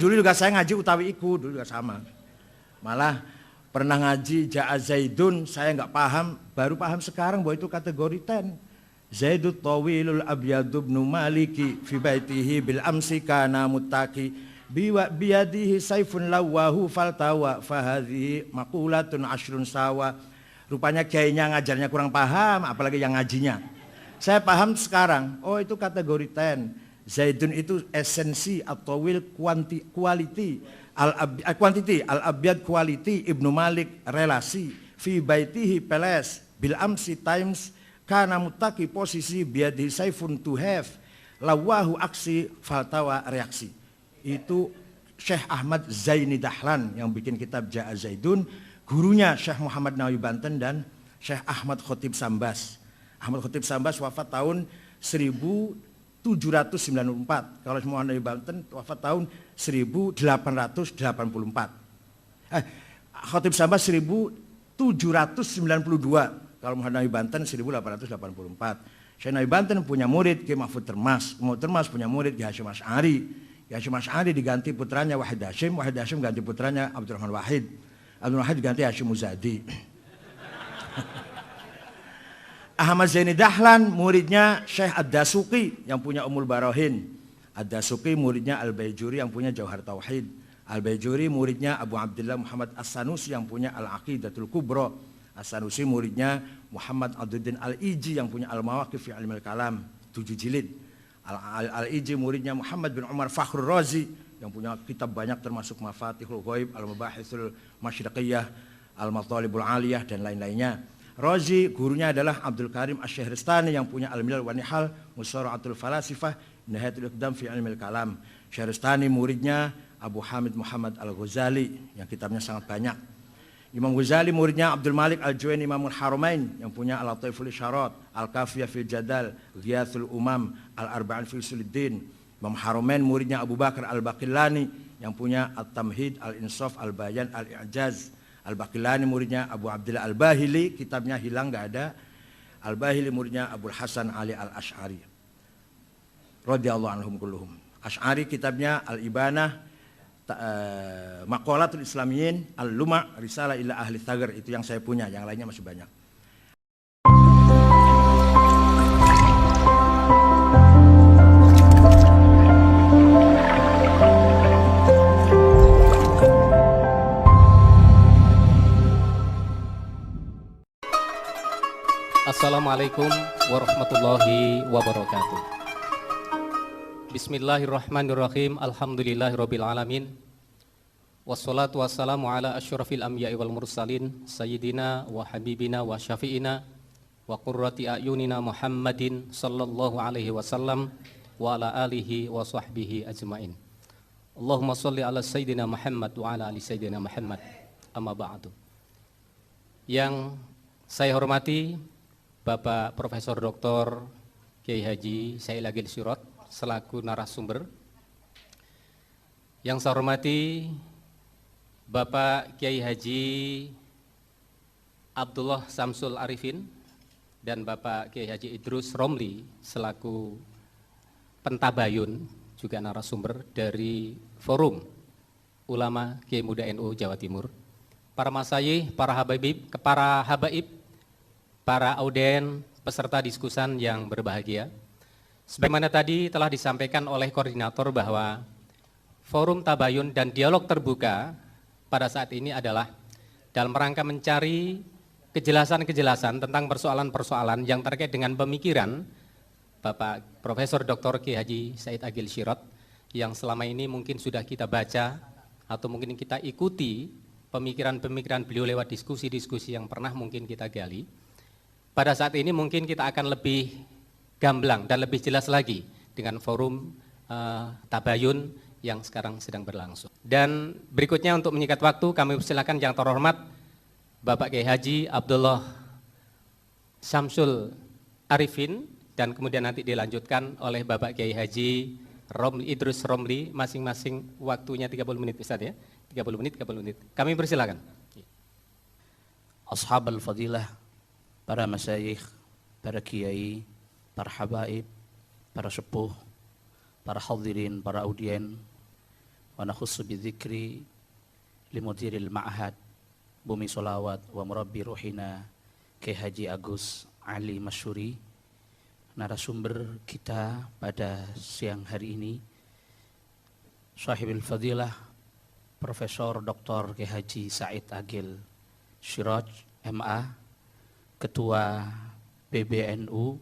Dulu juga saya ngaji utawi iku, dulu juga sama. Malah pernah ngaji Ja'a Zaidun, saya nggak paham, baru paham sekarang bahwa itu kategori 10. Zaidut tawilul abyadu ibnu maliki fi baitihi bil amsi kana muttaqi biyadihi saifun lawahu faltawa fahadhihi maqulatun ashrun sawa. Rupanya kiainya ngajarnya kurang paham, apalagi yang ngajinya. Saya paham sekarang, oh itu kategori 10. Zaidun itu esensi atau will quality, quantity, al-abyad quality, Ibnu Malik relasi, fi baitihi peles, bil amsi times, kana mutaki posisi, biadi saifun to have, lawahu aksi, faltawa reaksi. Itu Syekh Ahmad Zaini Dahlan yang bikin kitab Ja'a Zaidun, gurunya Syekh Muhammad Nawawi Banten dan Syekh Ahmad Khotib Sambas. Ahmad Khotib Sambas wafat tahun 1794. Kalau Muhammad Nawawi Banten wafat tahun 1884. Khotib Sambas 1792. Kalau Muhammad Nawawi Banten 1884. Syekh Nawawi Banten punya murid Ki Mahfud Termas. Mahfud Termas punya murid Ki Hasyim Asy'ari. Ki Hasyim Asy'ari diganti putranya Wahid Hasyim. Wahid Hasyim ganti putranya Abdurrahman Wahid. Abdurrahman Wahid diganti Hasyim Muzadi. Ahmad Zaini Dahlan muridnya Syekh Ad-Dasuqi yang punya Ummul Barahin. Ad-Dasuqi muridnya Al-Baijuri yang punya Jauhar Tauhid. Al-Baijuri muridnya Abu Abdullah Muhammad As-Sanusi yang punya Al-Aqidatul Kubra. As-Sanusi muridnya Muhammad Abduddin Al-Iji yang punya Al-Mawaqif fi Ilmil Kalam 7 jilid. Al-Iji muridnya Muhammad bin Umar Fakhrur Razi yang punya kitab banyak termasuk Mafatihul Ghaib, Al-Mabahithul Masyriqiyah, Al-Matalibul Aliyah dan lain-lainnya. Razi gurunya adalah Abdul Karim Asy-Syahristani yang punya Al-Milal wa Nihal, Musara'atul Falasifah, Nihayatul Iqdam fi Ilmil Kalam. Syahristani muridnya Abu Hamid Muhammad Al-Ghazali yang kitabnya sangat banyak. Imam Ghazali muridnya Abdul Malik Al-Juwaini Imamul Haramain yang punya Al-Lataiful Isyarat, Al-Kafiyah fil Jadal, Ghiyathul Umam, Al-Arba'in fil Suluddin. Imam Haramain muridnya Abu Bakar Al-Baqillani yang punya At-Tamhid, Al-Insaf, Al-Bayan, Al-I'jaz. Al-Baqillani muridnya Abu Abdillah Al-Bahili, kitabnya hilang nggak ada. Al-Bahili muridnya Abul Hasan Ali Al-Asy'ari radhiyallahu anhum kulluhum. Asy'ari kitabnya Al-Ibanah, Maqalatul Islamiyyin, Al-Luma', Risalah ila Ahli Thagar, itu yang saya punya, yang lainnya masih banyak. Assalamualaikum warahmatullahi wabarakatuh. Bismillahirrahmanirrahim. Alhamdulillahirabbil alamin. Wassalatu wassalamu ala asyrafil anbiya'i wal mursalin sayyidina wa habibina wa syafi'ina wa qurrati a'yunina Muhammadin sallallahu alaihi wasallam wa ala alihi wa sahbihi ajmain. Allahumma shalli ala sayyidina Muhammad wa ala ali sayyidina Muhammad. Amma ba'du. Yang saya hormati Bapak Profesor Dr. Kiai Haji Said Agil Sirot selaku narasumber. Yang saya hormati Bapak Kiai Haji Abdullah Samsul Arifin dan Bapak Kiai Haji Idrus Romli selaku pentabayun juga narasumber dari Forum Ulama Kiai Muda NU Jawa Timur. Para masyayikh, para habaib, para auden, peserta diskusan yang berbahagia. Sebagaimana tadi telah disampaikan oleh koordinator bahwa forum tabayun dan dialog terbuka pada saat ini adalah dalam rangka mencari kejelasan-kejelasan tentang persoalan-persoalan yang terkait dengan pemikiran Bapak Profesor Dr. Kiai Haji Said Agil Sirot yang selama ini mungkin sudah kita baca atau mungkin kita ikuti pemikiran-pemikiran beliau lewat diskusi-diskusi yang pernah mungkin kita gali. Pada saat ini mungkin kita akan lebih gamblang dan lebih jelas lagi dengan forum tabayun yang sekarang sedang berlangsung. Dan berikutnya untuk menyikat waktu kami persilakan yang terhormat Bapak Kiai Haji Abdullah Samsul Arifin dan kemudian nanti dilanjutkan oleh Bapak Kiai Haji Idrus Romli, masing-masing waktunya 30 menit Ustaz ya. 30 menit. Kami persilakan. Ashabul fadilah, para masyayikh, para kiai, para habaib, para sepuh, para hadirin, para audien, wa nakhussu bidzikri limudiril ma'had Bumi Sholawat wa Murabbi Ruhina Kiai Haji Agus Ali Masyuri, narasumber kita pada siang hari ini, Sahibul Fadilah Profesor Dr. Kiai Haji Said Agil Siraj MA, Ketua PBNU.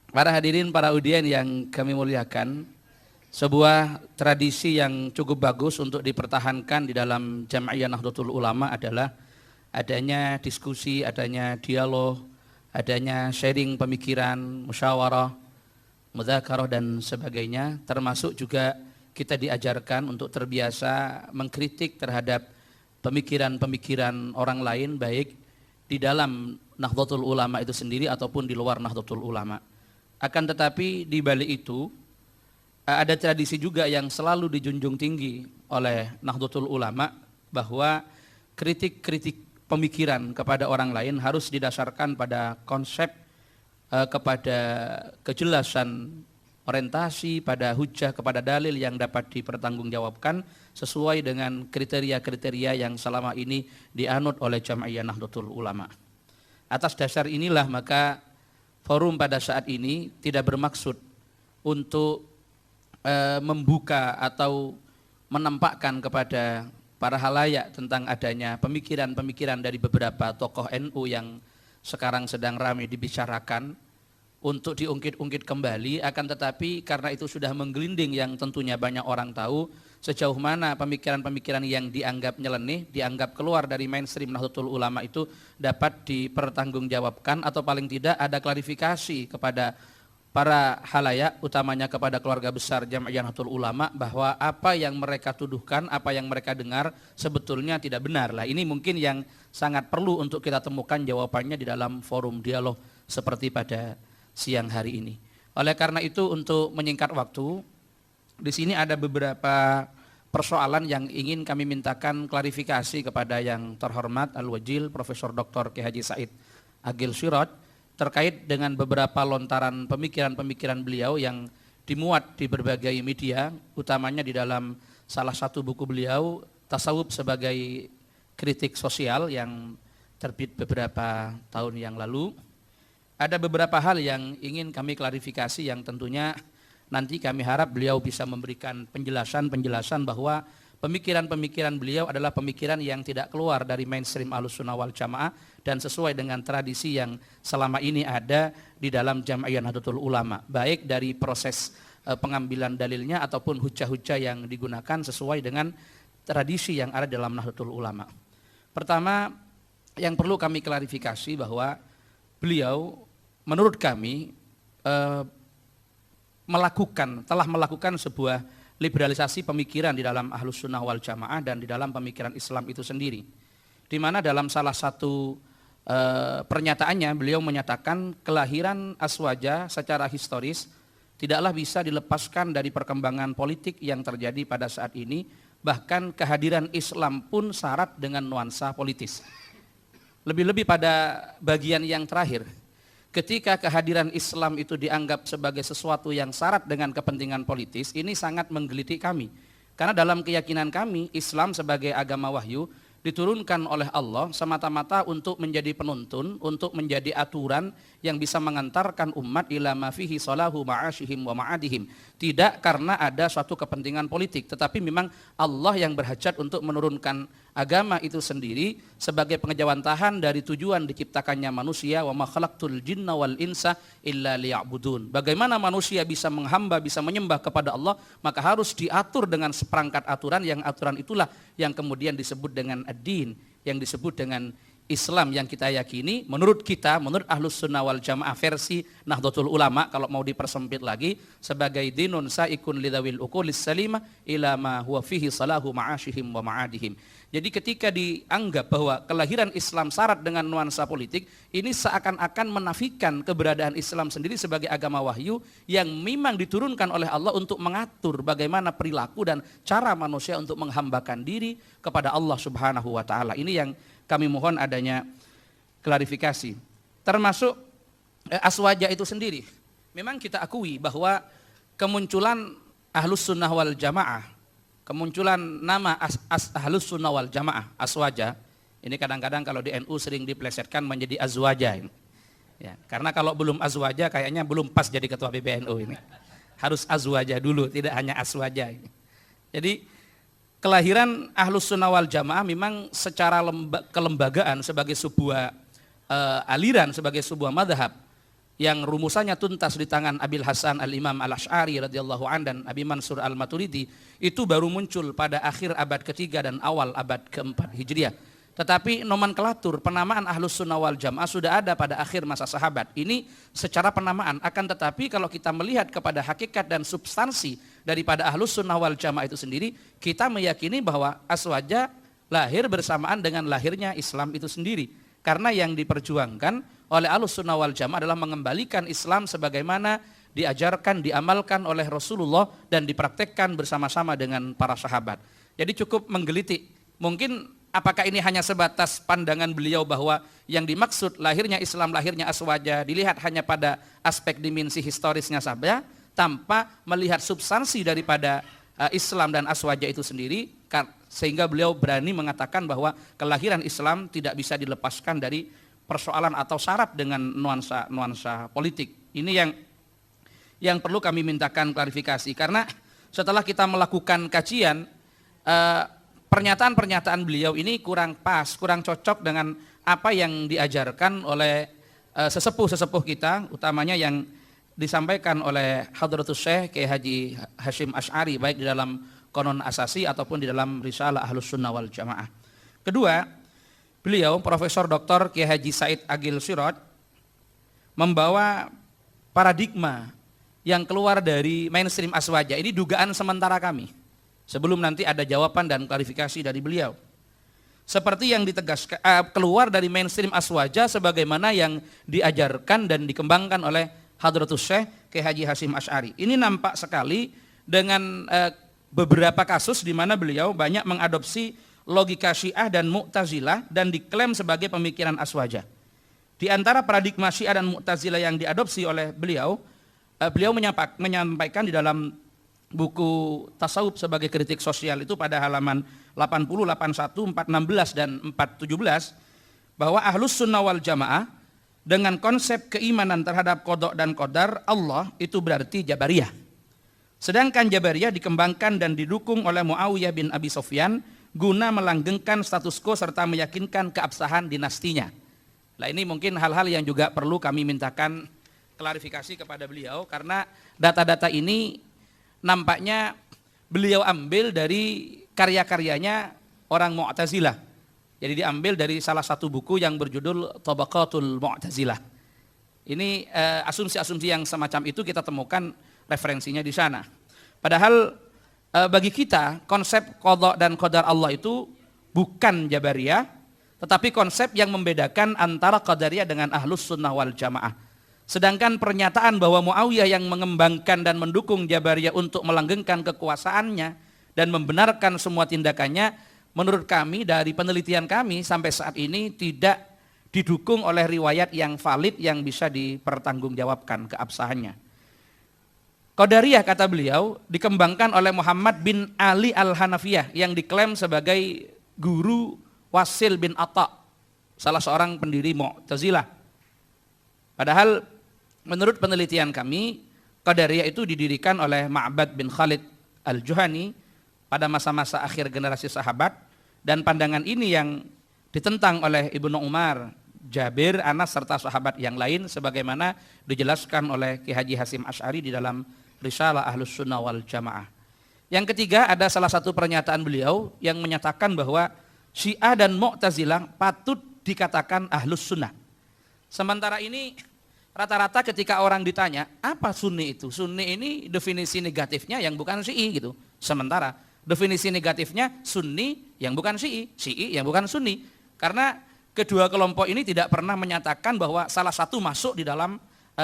Para hadirin, para audien yang kami muliakan, sebuah tradisi yang cukup bagus untuk dipertahankan di dalam Jam'iyah Nahdlatul Ulama adalah adanya diskusi, adanya dialog, adanya sharing pemikiran, musyawarah, mudzakarah dan sebagainya. Termasuk juga kita diajarkan untuk terbiasa mengkritik terhadap pemikiran-pemikiran orang lain, baik di dalam Nahdlatul Ulama itu sendiri ataupun di luar Nahdlatul Ulama. Akan tetapi di balik itu ada tradisi juga yang selalu dijunjung tinggi oleh Nahdlatul Ulama, bahwa kritik-kritik pemikiran kepada orang lain harus didasarkan pada konsep, kepada kejelasan orientasi, pada hujah, kepada dalil yang dapat dipertanggungjawabkan sesuai dengan kriteria-kriteria yang selama ini dianut oleh Jam'iyah Nahdlatul Ulama. Atas dasar inilah maka forum pada saat ini tidak bermaksud untuk membuka atau menampakkan kepada para halayak tentang adanya pemikiran-pemikiran dari beberapa tokoh NU yang sekarang sedang ramai dibicarakan untuk diungkit-ungkit kembali, akan tetapi karena itu sudah menggelinding yang tentunya banyak orang tahu sejauh mana pemikiran-pemikiran yang dianggap nyeleneh, dianggap keluar dari mainstream Nahdlatul Ulama itu dapat dipertanggungjawabkan atau paling tidak ada klarifikasi kepada para halayak, utamanya kepada keluarga besar Jam'iyah Nahdlatul Ulama, bahwa apa yang mereka tuduhkan, apa yang mereka dengar sebetulnya tidak benar. Lah, ini mungkin yang sangat perlu untuk kita temukan jawabannya di dalam forum dialog seperti pada siang hari ini. Oleh karena itu, untuk menyingkat waktu, di sini ada beberapa persoalan yang ingin kami mintakan klarifikasi kepada yang terhormat Al-Wajil Profesor Dr. Kiai Haji Said Agil Siraj terkait dengan beberapa lontaran pemikiran-pemikiran beliau yang dimuat di berbagai media, utamanya di dalam salah satu buku beliau, Tasawuf sebagai Kritik Sosial, yang terbit beberapa tahun yang lalu. Ada beberapa hal yang ingin kami klarifikasi yang tentunya nanti kami harap beliau bisa memberikan penjelasan bahwa pemikiran-pemikiran beliau adalah pemikiran yang tidak keluar dari mainstream Ahlussunnah wal Jamaah dan sesuai dengan tradisi yang selama ini ada di dalam Jam'iyah Nahdlatul Ulama, baik dari proses pengambilan dalilnya ataupun hujah-hujah yang digunakan sesuai dengan tradisi yang ada dalam Nahdlatul Ulama. Pertama, yang perlu kami klarifikasi bahwa beliau menurut kami telah melakukan sebuah liberalisasi pemikiran di dalam Ahlussunnah wal Jamaah dan di dalam pemikiran Islam itu sendiri, di mana dalam salah satu pernyataannya beliau menyatakan kelahiran Aswaja secara historis tidaklah bisa dilepaskan dari perkembangan politik yang terjadi pada saat ini, bahkan kehadiran Islam pun syarat dengan nuansa politis. Lebih-lebih pada bagian yang terakhir, ketika kehadiran Islam itu dianggap sebagai sesuatu yang syarat dengan kepentingan politis, ini sangat menggelitik kami. Karena dalam keyakinan kami, Islam sebagai agama wahyu diturunkan oleh Allah semata-mata untuk menjadi penuntun, untuk menjadi aturan yang bisa mengantarkan umat ila ma fihi salahu ma'asyihim wa ma'adihim. Tidak karena ada suatu kepentingan politik, tetapi memang Allah yang berhajat untuk menurunkan agama itu sendiri sebagai pengejawantahan dari tujuan diciptakannya manusia, wa ma khalaqtul jinna wal insa illa liya'budun. Bagaimana manusia bisa menghamba, bisa menyembah kepada Allah, maka harus diatur dengan seperangkat aturan, yang aturan itulah yang kemudian disebut dengan ad-din, yang disebut dengan Islam yang kita yakini, menurut kita, menurut Ahlussunnah wal Jamaah versi Nahdlatul Ulama, kalau mau dipersempit lagi, sebagai dinun sa'ikun lidawil uqulis salimah ila ma huwa fihi salahu ma'asyihim wa ma'adihim. Jadi ketika dianggap bahwa kelahiran Islam syarat dengan nuansa politik, ini seakan-akan menafikan keberadaan Islam sendiri sebagai agama wahyu yang memang diturunkan oleh Allah untuk mengatur bagaimana perilaku dan cara manusia untuk menghambakan diri kepada Allah Subhanahu wa taala. Ini yang kami mohon adanya klarifikasi. Termasuk Aswaja itu sendiri. Memang kita akui bahwa kemunculan Ahlus Sunnah wal Jamaah kemunculan nama Ahlus Sunnah wal Jamaah, Aswaja, ini kadang-kadang kalau di NU sering diplesetkan menjadi Azwaja ini. Ya, karena kalau belum Azwaja kayaknya belum pas jadi ketua PBNU ini. Harus Azwaja dulu, tidak hanya Aswaja ini. Jadi kelahiran Ahlus Sunnah wal Jamaah memang secara kelembagaan sebagai sebuah aliran, sebagai sebuah madhab yang rumusannya tuntas di tangan Abil Hasan Al-Imam Al-Asy'ari radhiyallahu an dan Abi Mansur Al-Maturidi, itu baru muncul pada akhir abad ketiga dan awal abad keempat Hijriah. Tetapi nomenklatur penamaan Ahlus Sunnah wal Jamaah sudah ada pada akhir masa sahabat. Ini secara penamaan, akan tetapi kalau kita melihat kepada hakikat dan substansi daripada Ahlus Sunnah wal Jamaah itu sendiri, kita meyakini bahwa Aswaja lahir bersamaan dengan lahirnya Islam itu sendiri. Karena yang diperjuangkan oleh Ahlus Sunnah wal Jamaah adalah mengembalikan Islam sebagaimana diajarkan, diamalkan oleh Rasulullah dan dipraktekkan bersama-sama dengan para sahabat. Jadi cukup menggelitik. Mungkin apakah ini hanya sebatas pandangan beliau bahwa yang dimaksud lahirnya Islam, lahirnya Aswaja dilihat hanya pada aspek dimensi historisnya saja tanpa melihat substansi daripada Islam dan Aswaja itu sendiri, sehingga beliau berani mengatakan bahwa kelahiran Islam tidak bisa dilepaskan dari persoalan atau syarat dengan nuansa politik. Ini yang perlu kami mintakan klarifikasi, karena setelah kita melakukan kajian, pernyataan-pernyataan beliau ini kurang pas, kurang cocok dengan apa yang diajarkan oleh sesepuh-sesepuh kita, utamanya yang disampaikan oleh Hadratus Syekh Kiai Haji Hasyim Asy'ari, baik di dalam Konon Asasi ataupun di dalam Risalah Ahlus Sunnah wal Jamaah. Kedua, beliau Profesor Dr. Kiai Haji Said Agil Siraj membawa paradigma yang keluar dari mainstream Aswaja. Ini dugaan sementara kami, sebelum nanti ada jawaban dan klarifikasi dari beliau. Seperti yang ditegaskan keluar dari mainstream Aswaja sebagaimana yang diajarkan dan dikembangkan oleh Hadratus Syekh Kiai Haji Hasyim Asy'ari. Ini nampak sekali dengan beberapa kasus di mana beliau banyak mengadopsi logika Syiah dan Mu'tazilah dan diklaim sebagai pemikiran Aswaja. Di antara paradigma Syiah dan Mu'tazilah yang diadopsi oleh beliau, beliau menyampaikan di dalam buku Tasawuf sebagai Kritik Sosial itu pada halaman 80, 81, 416 dan 417 bahwa Ahlus Sunnah wal Jamaah dengan konsep keimanan terhadap qada dan qadar Allah itu berarti Jabariyah. Sedangkan Jabariyah dikembangkan dan didukung oleh Muawiyah bin Abi Sufyan guna melanggengkan status quo serta meyakinkan keabsahan dinastinya. Nah, ini mungkin hal-hal yang juga perlu kami mintakan klarifikasi kepada beliau, karena data-data ini nampaknya beliau ambil dari karya-karyanya orang Mu'tazilah. Jadi diambil dari salah satu buku yang berjudul Tabaqatul Mu'tazilah. Ini asumsi-asumsi yang semacam itu kita temukan referensinya di sana. Padahal bagi kita konsep qada dan qadar Allah itu bukan Jabariyah, tetapi konsep yang membedakan antara Qadariyah dengan Ahlus Sunnah wal Jamaah. Sedangkan pernyataan bahwa Muawiyah yang mengembangkan dan mendukung Jabariyah untuk melanggengkan kekuasaannya dan membenarkan semua tindakannya, menurut kami dari penelitian kami sampai saat ini tidak didukung oleh riwayat yang valid yang bisa dipertanggungjawabkan keabsahannya. Qadariyah, kata beliau, dikembangkan oleh Muhammad bin Ali Al-Hanafiyah yang diklaim sebagai guru Wasil bin Atta, salah seorang pendiri Mu'tazilah. Padahal menurut penelitian kami, Qadariyah itu didirikan oleh Ma'bad bin Khalid Al-Juhani pada masa-masa akhir generasi sahabat, dan pandangan ini yang ditentang oleh Ibnu Umar, Jabir, Anas serta sahabat yang lain sebagaimana dijelaskan oleh Ki Haji Hasyim Asy'ari di dalam Risalah Ahlus Sunnah wal Jamaah. Yang ketiga, ada salah satu pernyataan beliau yang menyatakan bahwa Syiah dan Mu'tazilah patut dikatakan Ahlus Sunnah. Sementara ini rata-rata ketika orang ditanya apa Sunni itu, Sunni ini definisi negatifnya yang bukan Syi'i gitu. Sementara definisi negatifnya Sunni yang bukan Syi'i, Syi'i yang bukan Sunni. Karena kedua kelompok ini tidak pernah menyatakan bahwa salah satu masuk di dalam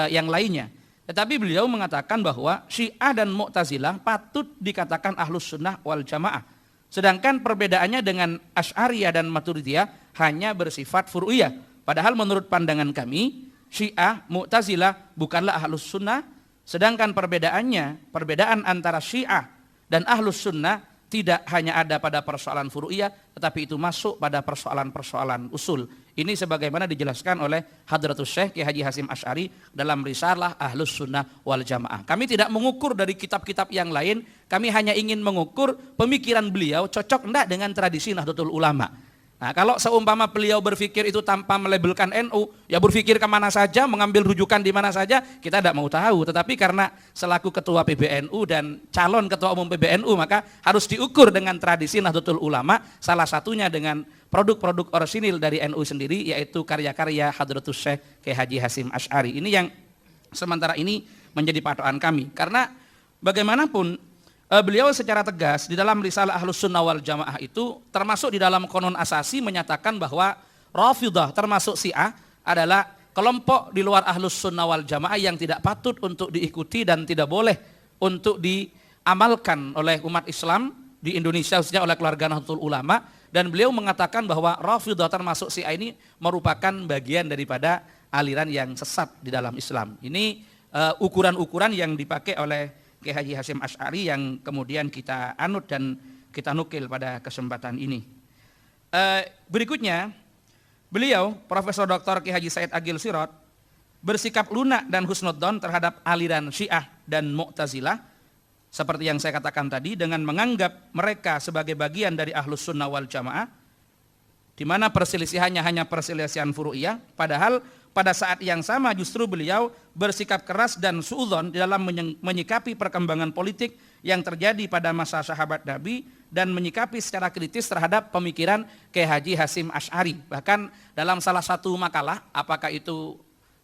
yang lainnya. Tetapi beliau mengatakan bahwa Syiah dan Mu'tazilah patut dikatakan Ahlus Sunnah wal Jamaah. Sedangkan perbedaannya dengan Asy'ariyah dan Maturidiyah hanya bersifat furu'iyah. Padahal menurut pandangan kami, Syiah, Mu'tazilah bukanlah Ahlus Sunnah. Sedangkan perbedaan antara Syiah dan Ahlus Sunnah tidak hanya ada pada persoalan furu'iyah, tetapi itu masuk pada persoalan-persoalan usul. Ini sebagaimana dijelaskan oleh Hadratus Syekh Kiai Haji Hasyim Asy'ari dalam risalah Ahlus Sunnah wal Jamaah. Kami tidak mengukur dari kitab-kitab yang lain, kami hanya ingin mengukur pemikiran beliau cocok enggak dengan tradisi Nahdlatul Ulama. Nah, kalau seumpama beliau berpikir itu tanpa melabelkan NU, ya berpikir kemana saja, mengambil rujukan di mana saja, kita tidak mau tahu. Tetapi karena selaku ketua PBNU dan calon ketua umum PBNU, maka harus diukur dengan tradisi Nahdlatul Ulama, salah satunya dengan produk-produk orisinil dari NU sendiri, yaitu karya-karya Hadratus Syekh Kiai Haji Hasyim Asy'ari. Ini yang sementara ini menjadi patokan kami. Karena bagaimanapun beliau secara tegas di dalam risalah Ahlus Sunnah wal Jamaah itu termasuk di dalam konon asasi menyatakan bahwa Rafidhah termasuk Syiah adalah kelompok di luar Ahlus Sunnah wal Jamaah yang tidak patut untuk diikuti dan tidak boleh untuk diamalkan oleh umat Islam di Indonesia, khususnya oleh keluarga Nahdlatul Ulama. Dan beliau mengatakan bahwa Rafidhah termasuk Syiah ini merupakan bagian daripada aliran yang sesat di dalam Islam. Ini ukuran-ukuran yang dipakai oleh Kiai Haji Hasyim Asy'ari yang kemudian kita anut dan kita nukil pada kesempatan ini. Berikutnya, beliau Profesor Dr. Kiai Haji Said Agil Sirot bersikap lunak dan husnudzon terhadap aliran Syiah dan Mu'tazilah seperti yang saya katakan tadi, dengan menganggap mereka sebagai bagian dari Ahlus Sunnah wal Jamaah, di mana perselisihannya hanya perselisihan furu'iyah, padahal pada saat yang sama justru beliau bersikap keras dan suudzon di dalam menyikapi perkembangan politik yang terjadi pada masa sahabat Nabi dan menyikapi secara kritis terhadap pemikiran Kiai Haji Hasyim Asy'ari. Bahkan dalam salah satu makalah, apakah itu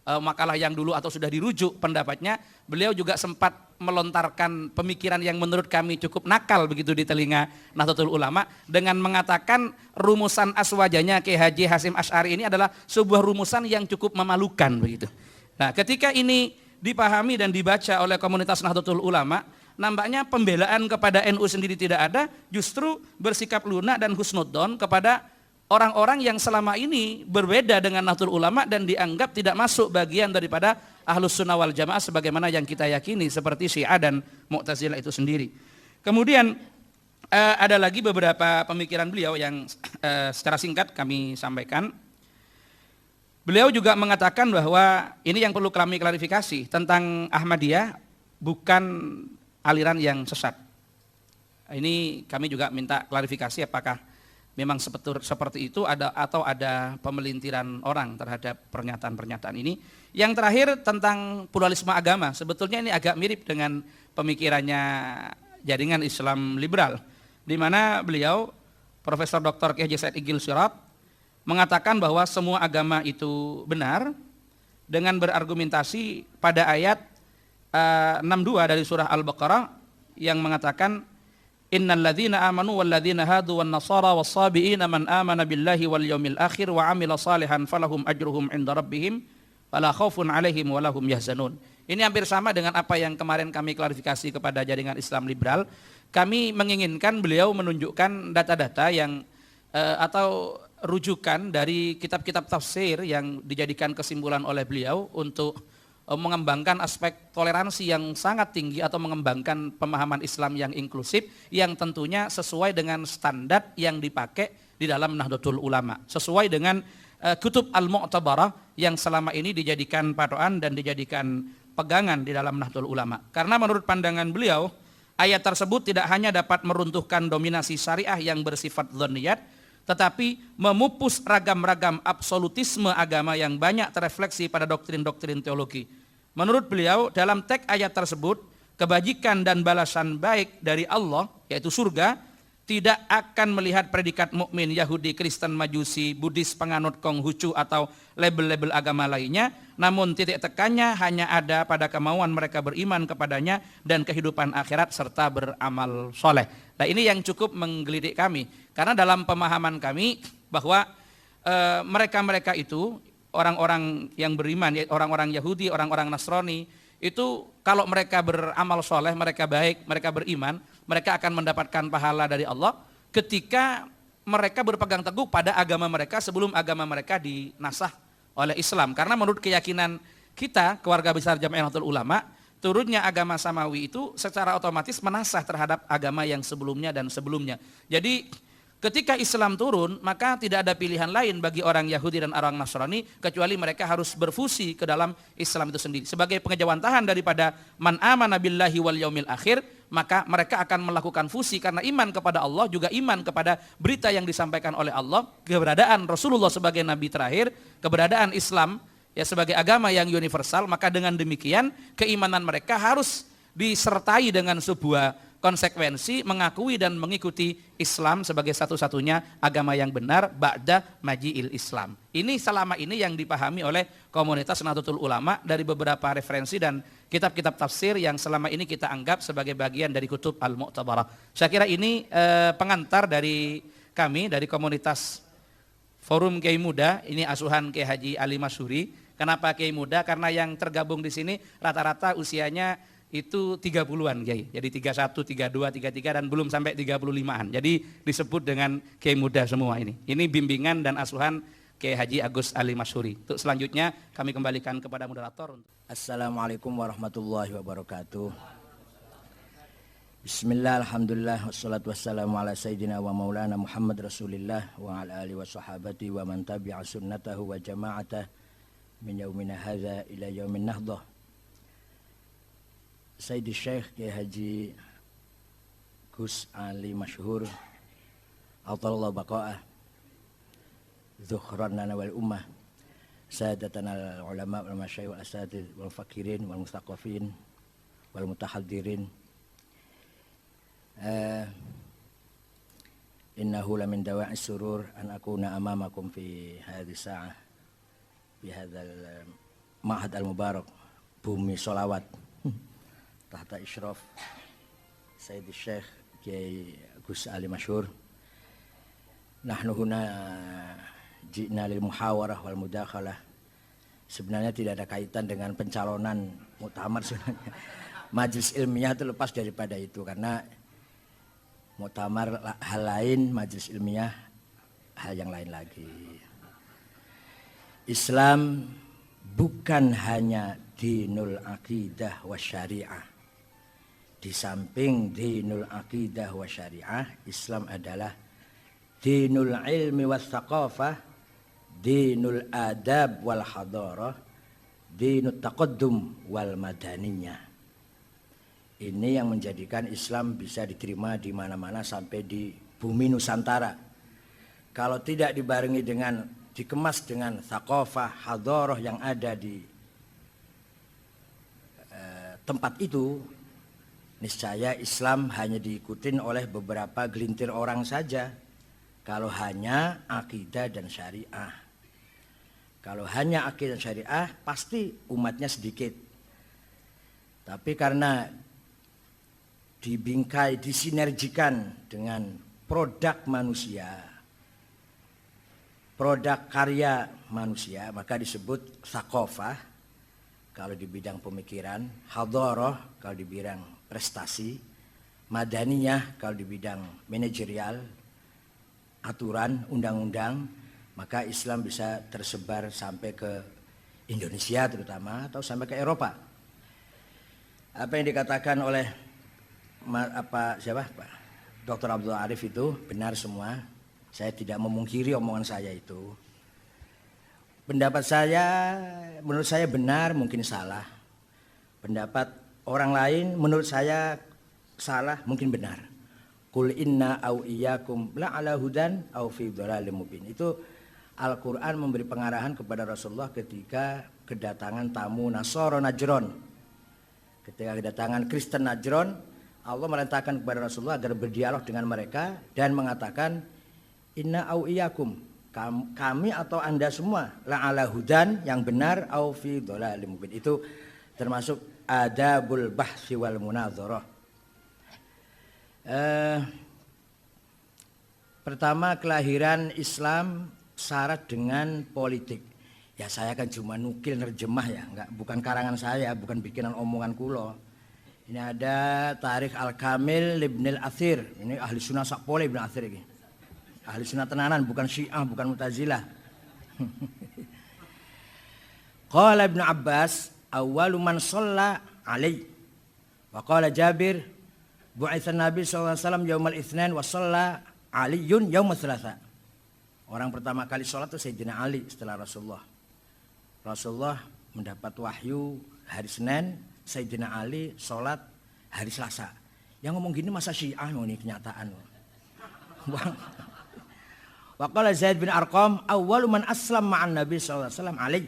makalah yang dulu atau sudah dirujuk pendapatnya, beliau juga sempat melontarkan pemikiran yang menurut kami cukup nakal begitu di telinga Nahdlatul Ulama dengan mengatakan rumusan aswajanya Kiai Haji Hasyim Asy'ari ini adalah sebuah rumusan yang cukup memalukan begitu. Nah, ketika ini dipahami dan dibaca oleh komunitas Nahdlatul Ulama, nampaknya pembelaan kepada NU sendiri tidak ada, justru bersikap lunak dan husnudzon kepada orang-orang yang selama ini berbeda dengan Nahdlatul Ulama dan dianggap tidak masuk bagian daripada Ahlus Sunnah wal Jamaah sebagaimana yang kita yakini seperti Syiah dan Mu'tazilah itu sendiri. Kemudian ada lagi beberapa pemikiran beliau yang secara singkat kami sampaikan. Beliau juga mengatakan bahwa ini yang perlu kami klarifikasi tentang Ahmadiyah bukan aliran yang sesat. Ini kami juga minta klarifikasi apakah memang seperti itu atau ada pemelintiran orang terhadap pernyataan-pernyataan ini. Yang terakhir tentang pluralisme agama, sebetulnya ini agak mirip dengan pemikirannya jaringan Islam liberal, di mana beliau Profesor Dr. Kiai Haji Said Agil Sirot mengatakan bahwa semua agama itu benar dengan berargumentasi pada ayat 62 dari surah Al-Baqarah yang mengatakan Innal ladzina amanu wal ladzina hadu wan nasara was sabiina man amana billahi wal yaumil akhir wa amila salihan falahum ajruhum 'inda rabbihim wala khaufun 'alaihim wa lahum yahzanun. Ini hampir sama dengan apa yang kemarin kami klarifikasi kepada jaringan Islam liberal. Kami menginginkan beliau menunjukkan data-data yang atau rujukan dari kitab-kitab tafsir yang dijadikan kesimpulan oleh beliau untuk mengembangkan aspek toleransi yang sangat tinggi atau mengembangkan pemahaman Islam yang inklusif yang tentunya sesuai dengan standar yang dipakai di dalam Nahdlatul Ulama, sesuai dengan kutub al-mu'tabarah yang selama ini dijadikan patokan dan dijadikan pegangan di dalam Nahdlatul Ulama. Karena menurut pandangan beliau, ayat tersebut tidak hanya dapat meruntuhkan dominasi syariah yang bersifat dzanniyat, tetapi memupus ragam-ragam absolutisme agama yang banyak terefleksi pada doktrin-doktrin teologi. Menurut beliau, dalam teks ayat tersebut, kebajikan dan balasan baik dari Allah, yaitu surga, tidak akan melihat predikat mukmin Yahudi, Kristen, Majusi, Buddhis, penganut Konghucu atau label-label agama lainnya, namun titik tekannya hanya ada pada kemauan mereka beriman kepadanya dan kehidupan akhirat serta beramal soleh. Nah, ini yang cukup menggelitik kami, karena dalam pemahaman kami bahwa mereka-mereka itu orang-orang yang beriman, orang-orang Yahudi, orang-orang Nasrani, itu kalau mereka beramal soleh, mereka baik, mereka beriman, mereka akan mendapatkan pahala dari Allah ketika mereka berpegang teguh pada agama mereka sebelum agama mereka dinasah oleh Islam. Karena menurut keyakinan kita, keluarga besar Jamaah Nahdlatul Ulama, turunnya agama samawi itu secara otomatis menasah terhadap agama yang sebelumnya dan sebelumnya. Jadi ketika Islam turun, maka tidak ada pilihan lain bagi orang Yahudi dan orang Nasrani kecuali mereka harus berfusi ke dalam Islam itu sendiri. Sebagai pengejawantahan daripada man amana billahi wal yaumil akhir, maka mereka akan melakukan fusi karena iman kepada Allah, juga iman kepada berita yang disampaikan oleh Allah, keberadaan Rasulullah sebagai nabi terakhir, keberadaan Islam ya sebagai agama yang universal. Maka dengan demikian keimanan mereka harus disertai dengan sebuah konsekuensi mengakui dan mengikuti Islam sebagai satu-satunya agama yang benar ba'da maji'il Islam. Ini selama ini yang dipahami oleh komunitas Nahdlatul Ulama dari beberapa referensi dan kitab-kitab tafsir yang selama ini kita anggap sebagai bagian dari kutub Al-Mu'tabarah. Saya kira ini pengantar dari kami, dari komunitas Forum Kiai Muda, ini asuhan Kiai Haji Ali Masyhuri. Kenapa Kiai Muda? Karena yang tergabung di sini rata-rata usianya itu 30-an Kiai. Jadi 31, 32, 33 dan belum sampai 35-an. Jadi disebut dengan Kiai Muda semua ini. Ini bimbingan dan asuhan Kiai Haji Agus Ali Masyhuri. Untuk selanjutnya kami kembalikan kepada moderator. Assalamualaikum warahmatullahi wabarakatuh. Bismillah, alhamdulillah, wassalatu wassalamu ala sayyidina wa maulana Muhammad Rasulillah wa ala alihi wa sahabati wa man tabi'a sunnatahu wa jama'atah min yaumina hadha ila yaumin nahdah. Sayyidi Syekh Kiai Haji Gus Ali Masyhur Atallahu baqa'ah Zuhranana wal ummah Sadatana al-ulama wal masyayikh wal asatidz wal fakirin wal mustaqafin wal mutahaddirin Innahu lamin dawa'is surur an akuna amamakum fi hadhihi sa'ah fi hadzal ma'had al-mubarak bumi sholawat tahta isyraf Sayyidi Syekh Kiai Gus Ali Masyhur. Nahnu huna ji'na lil muhawarah wal mudakhalah. Sebenarnya tidak ada kaitan dengan pencalonan muktamar sebenarnya. Majelis ilmiah itu lepas daripada itu, karena muktamar hal lain, majelis ilmiah hal yang lain lagi. Islam bukan hanya dinul aqidah wa syariah. Di samping dinul aqidah wa syariah, Islam adalah dinul ilmi wa thaqafah, dinul adab wal hadarah, dinul taqaddum wal madaniyah. Ini yang menjadikan Islam bisa diterima di mana-mana sampai di bumi Nusantara. Kalau tidak dibarengi dengan, dikemas dengan thaqafah, hadarah yang ada di tempat itu, niscaya Islam hanya diikutin oleh beberapa gelintir orang saja. Kalau hanya akidah dan syariah. Kalau hanya akidah dan syariah, pasti umatnya sedikit. Tapi karena dibingkai, disinergikan dengan produk manusia, produk karya manusia, maka disebut thaqafah kalau di bidang pemikiran, hadarah kalau di bidang prestasi, madaniyah kalau di bidang manajerial, aturan, undang-undang, maka Islam bisa tersebar sampai ke Indonesia terutama atau sampai ke Eropa. Apa yang dikatakan oleh Dr. Abdul Arif itu benar semua. Saya tidak memungkiri omongan saya itu. Pendapat saya, menurut saya benar, mungkin salah. Pendapat orang lain menurut saya salah, mungkin benar. Qul inna au iyyakum la ala hudan au fi dhalalim mubin. Itu Al-Qur'an memberi pengarahan kepada Rasulullah ketika kedatangan tamu Nasara Najron. Ketika kedatangan Kristen Najron, Allah merintahkan kepada Rasulullah agar berdialog dengan mereka dan mengatakan inna au iyyakum, kami atau Anda semua la ala hudan yang benar au fi dhalalim mubin. Itu termasuk adabul bahsi wal munadharah. Pertama, kelahiran Islam syarat dengan politik. Ya saya kan cuma nukil nerjemah ya, bukan karangan saya, bukan bikinan omongan kulo. Ini ada Tarikh Al-Kamil Ibn Al-Athir. Ini ahli sunnah sakpole Ibn Al-Athir ini. Ahli sunnah tenanan, bukan Syiah, bukan Mu'tazilah. Qala Ibn Abbas, awwalu man shalla Ali. Wa qala Jabir bu'itsan Nabi sallallahu alaihi wasallam yaumal Itsnain wa shalla Aliyun yaumal Tsalatsa. Orang pertama kali sholat itu Sayyidina Ali setelah Rasulullah. Rasulullah mendapat wahyu hari Senin, Sayyidina Ali sholat hari Selasa. Yang ngomong gini masa Syiah ini kenyataan. Wa qala Zaid bin Arqam awwalu man aslam ma'an Nabi sallallahu alaihi wasallam Ali.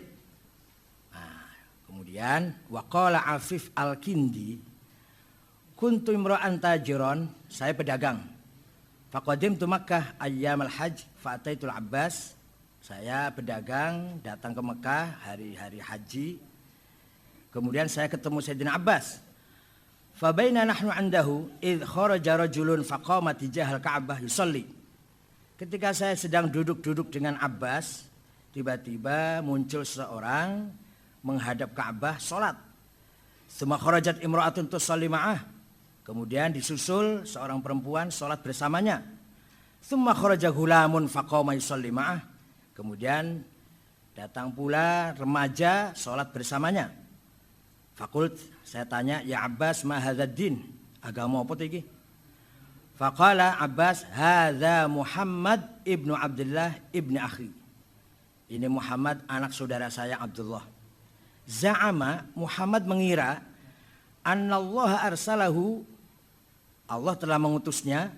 Nah, kemudian wa qala Afif Al-Kindi kuntu imra'an tajiran, saya pedagang. Faqadimtu Makkah ayyamal hajj fa'ataitul Abbas. Saya pedagang datang ke Mekah hari-hari haji. Kemudian saya ketemu Sayyidina Abbas. Fa baina nahnu 'indahu id kharaja rajulun faqama tijahal Ka'bah yusalli. Ketika saya sedang duduk-duduk dengan Abbas, tiba-tiba muncul seorang menghadap Ka'bah salat. Tsumma kharajat imra'atun tusalli ma'ah. Kemudian disusul seorang perempuan salat bersamanya. Tsumma kharaja ghulamun faqama yusalli ma'ah. Kemudian datang pula remaja salat bersamanya. Fakult, saya tanya, ya Abbas ma hadzal din? Agama apa iki? Faqala Abbas, hadza Muhammad ibnu Abdullah ibni akhi. Ini Muhammad anak saudara saya Abdullah. Za'ama, Muhammad mengira annallaha arsalahu, Allah telah mengutusnya,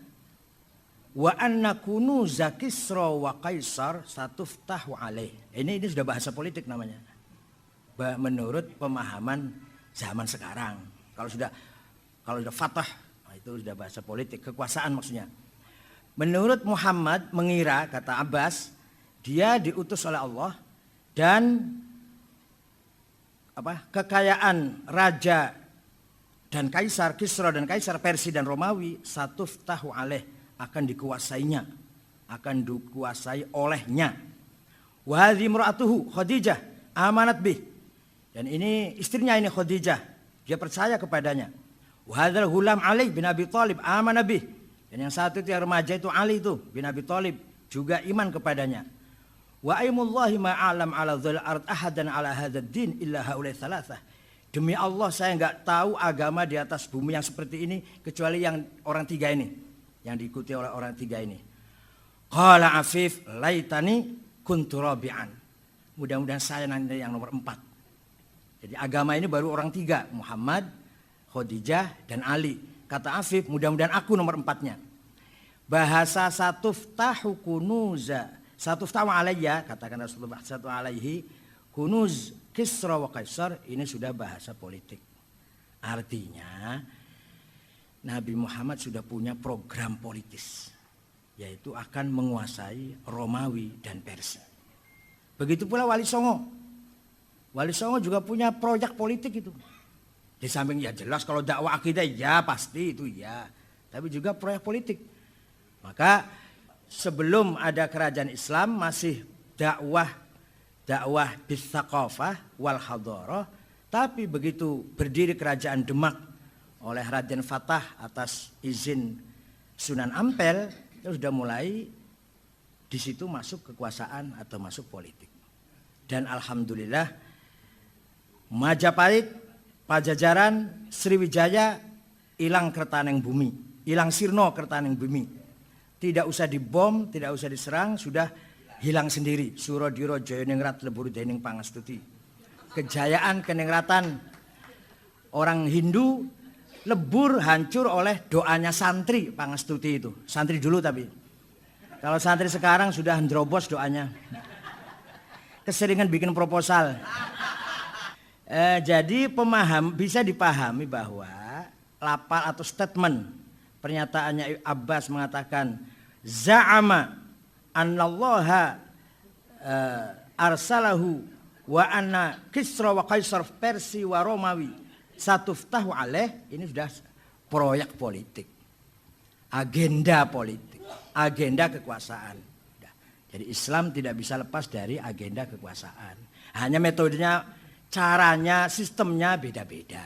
wa anna kunuza Kisra wa Kaisar satuftahu alaih. Ini sudah bahasa politik namanya. Menurut pemahaman zaman sekarang. Kalau sudah fatah, itu sudah bahasa politik, kekuasaan maksudnya. Menurut Muhammad mengira, kata Abbas, dia diutus oleh Allah dan kekayaan raja dan kaisar, Kisra dan kaisar Persia dan Romawi, satuftahu alaih, akan dikuasainya, akan dikuasai olehnya. Wa hadhi imra'atuhu Khadijah amanat bih. Dan ini istrinya ini Khadijah, dia percaya kepadanya. Wa hadzal ghulam Ali bin Abi Thalib amanah bih. Dan yang satu itu yang remaja itu Ali itu bin Abi Thalib juga iman kepadanya. Wa aimullahi ma a'lam ala dzal ard ahadan ala hadzal din illa haulai thalathah. Demi Allah saya enggak tahu agama di atas bumi yang seperti ini kecuali yang orang tiga ini, yang diikuti oleh orang tiga ini. Qala Afif laitani kuntu rabi'an. Mudah-mudahan saya nanti yang nomor 4. Jadi agama ini baru orang tiga, Muhammad, Khadijah dan Ali. Kata Afif, mudah-mudahan aku nomor 4-nya. Bahasa satuftahu kunuza, satuftahu alayya, katakan Rasulullah satu alaihi, kunuz Kisra wa Kaisar, ini sudah bahasa politik. Artinya Nabi Muhammad sudah punya program politis, yaitu akan menguasai Romawi dan Persia. Begitu pula Wali Songo. Wali Songo juga punya proyek politik itu. Di samping ya jelas kalau dakwah akidah ya pasti itu ya, tapi juga proyek politik. Maka sebelum ada kerajaan Islam masih dakwah bisaqafah wal hadarah, tapi begitu berdiri kerajaan Demak oleh Raden Fatah atas izin Sunan Ampel, itu sudah mulai di situ masuk kekuasaan atau masuk politik. Dan alhamdulillah Majapahit, Pajajaran, Sriwijaya hilang kertaneng bumi, hilang sirno kertaneng bumi. Tidak usah dibom, tidak usah diserang, sudah hilang sendiri. Surodiro Jayaningrat lebur dening pangastuti. Kejayaan keningratan orang Hindu lebur hancur oleh doanya santri pangastuti itu. Santri dulu tapi. Kalau santri sekarang sudah ndrobos doanya. Keseringan bikin proposal. Jadi bisa dipahami bahwa lapal atau statement pernyataannya Abbas mengatakan za'ama annallaha arsalahu wa anna Kisra wa Kaisar Persi wa Romawi satuftahu alaih, ini sudah proyek politik, agenda politik, agenda kekuasaan. Jadi Islam tidak bisa lepas dari agenda kekuasaan. Hanya metodenya, caranya, sistemnya beda-beda.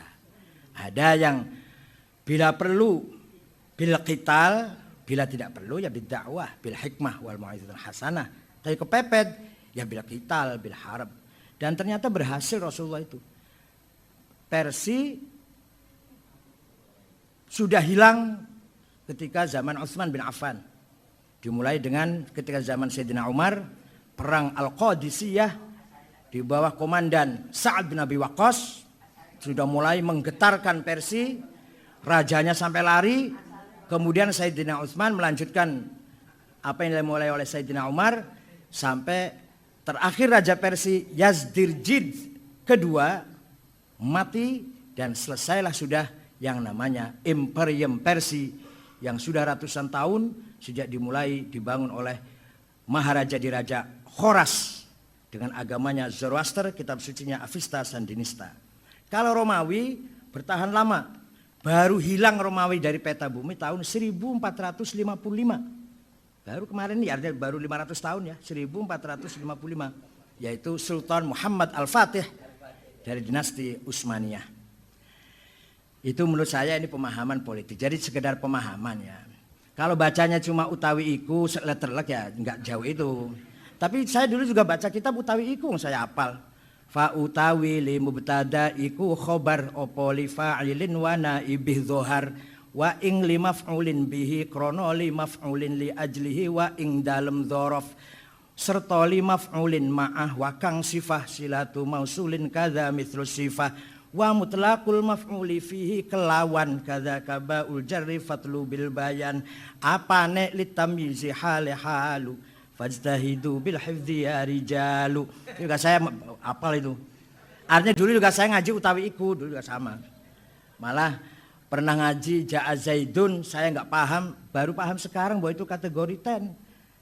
Ada yang bila perlu bil qital, bila tidak perlu ya bidakwah, bil hikmah wal mau'izatul hasanah. Tapi kepepet ya bil qital, bil harb. Dan ternyata berhasil Rasulullah itu. Persia sudah hilang ketika zaman Utsman bin Affan. Dimulai dengan ketika zaman Sayyidina Umar, perang Al-Qadisiyah di bawah komandan Sa'ad bin Abi Waqqas sudah mulai menggetarkan Persia, rajanya sampai lari. Kemudian Sayyidina Utsman melanjutkan apa yang dimulai oleh Sayyidina Umar sampai terakhir Raja Persia Yazdirjid kedua mati dan selesailah sudah yang namanya Imperium Persia yang sudah ratusan tahun sejak dimulai dibangun oleh Maharaja Diraja Khoras dengan agamanya Zoroaster, kitab sucinya Avesta Sandinista. Kalau Romawi bertahan lama, baru hilang Romawi dari peta bumi tahun 1455. Baru kemarin nih, artinya baru 500 tahun ya, 1455. Yaitu Sultan Muhammad Al-Fatih dari dinasti Utsmaniyah. Itu menurut saya ini pemahaman politik. Jadi sekedar pemahaman ya. Kalau bacanya cuma utawi iku letterlek ya nggak jauh itu. Tapi saya dulu juga baca kitab utawi iku saya hafal. Fa utawi li mubtada iku khobar opo li fa'ilin wa naibih dhohar wa ing li maf'ulin bihi krono li maf'ulin li ajlihi wa ing dalem dhorof serta li maf'ulin ma'ah wa kang sifah silatu mausulin kadza mithlu sifah wa mutlaqul maf'uli fihi kelawan kadza kabaul jarri fatlu bil bayan apane litamyizi hale halu fajtahidu bil hifdzi ya rijalu. Juga saya apal itu. Artinya dulu juga saya ngaji utawi iku, dulu juga sama. Malah pernah ngaji ja'a Zaidun, saya enggak paham, baru paham sekarang bahwa itu kategori 10.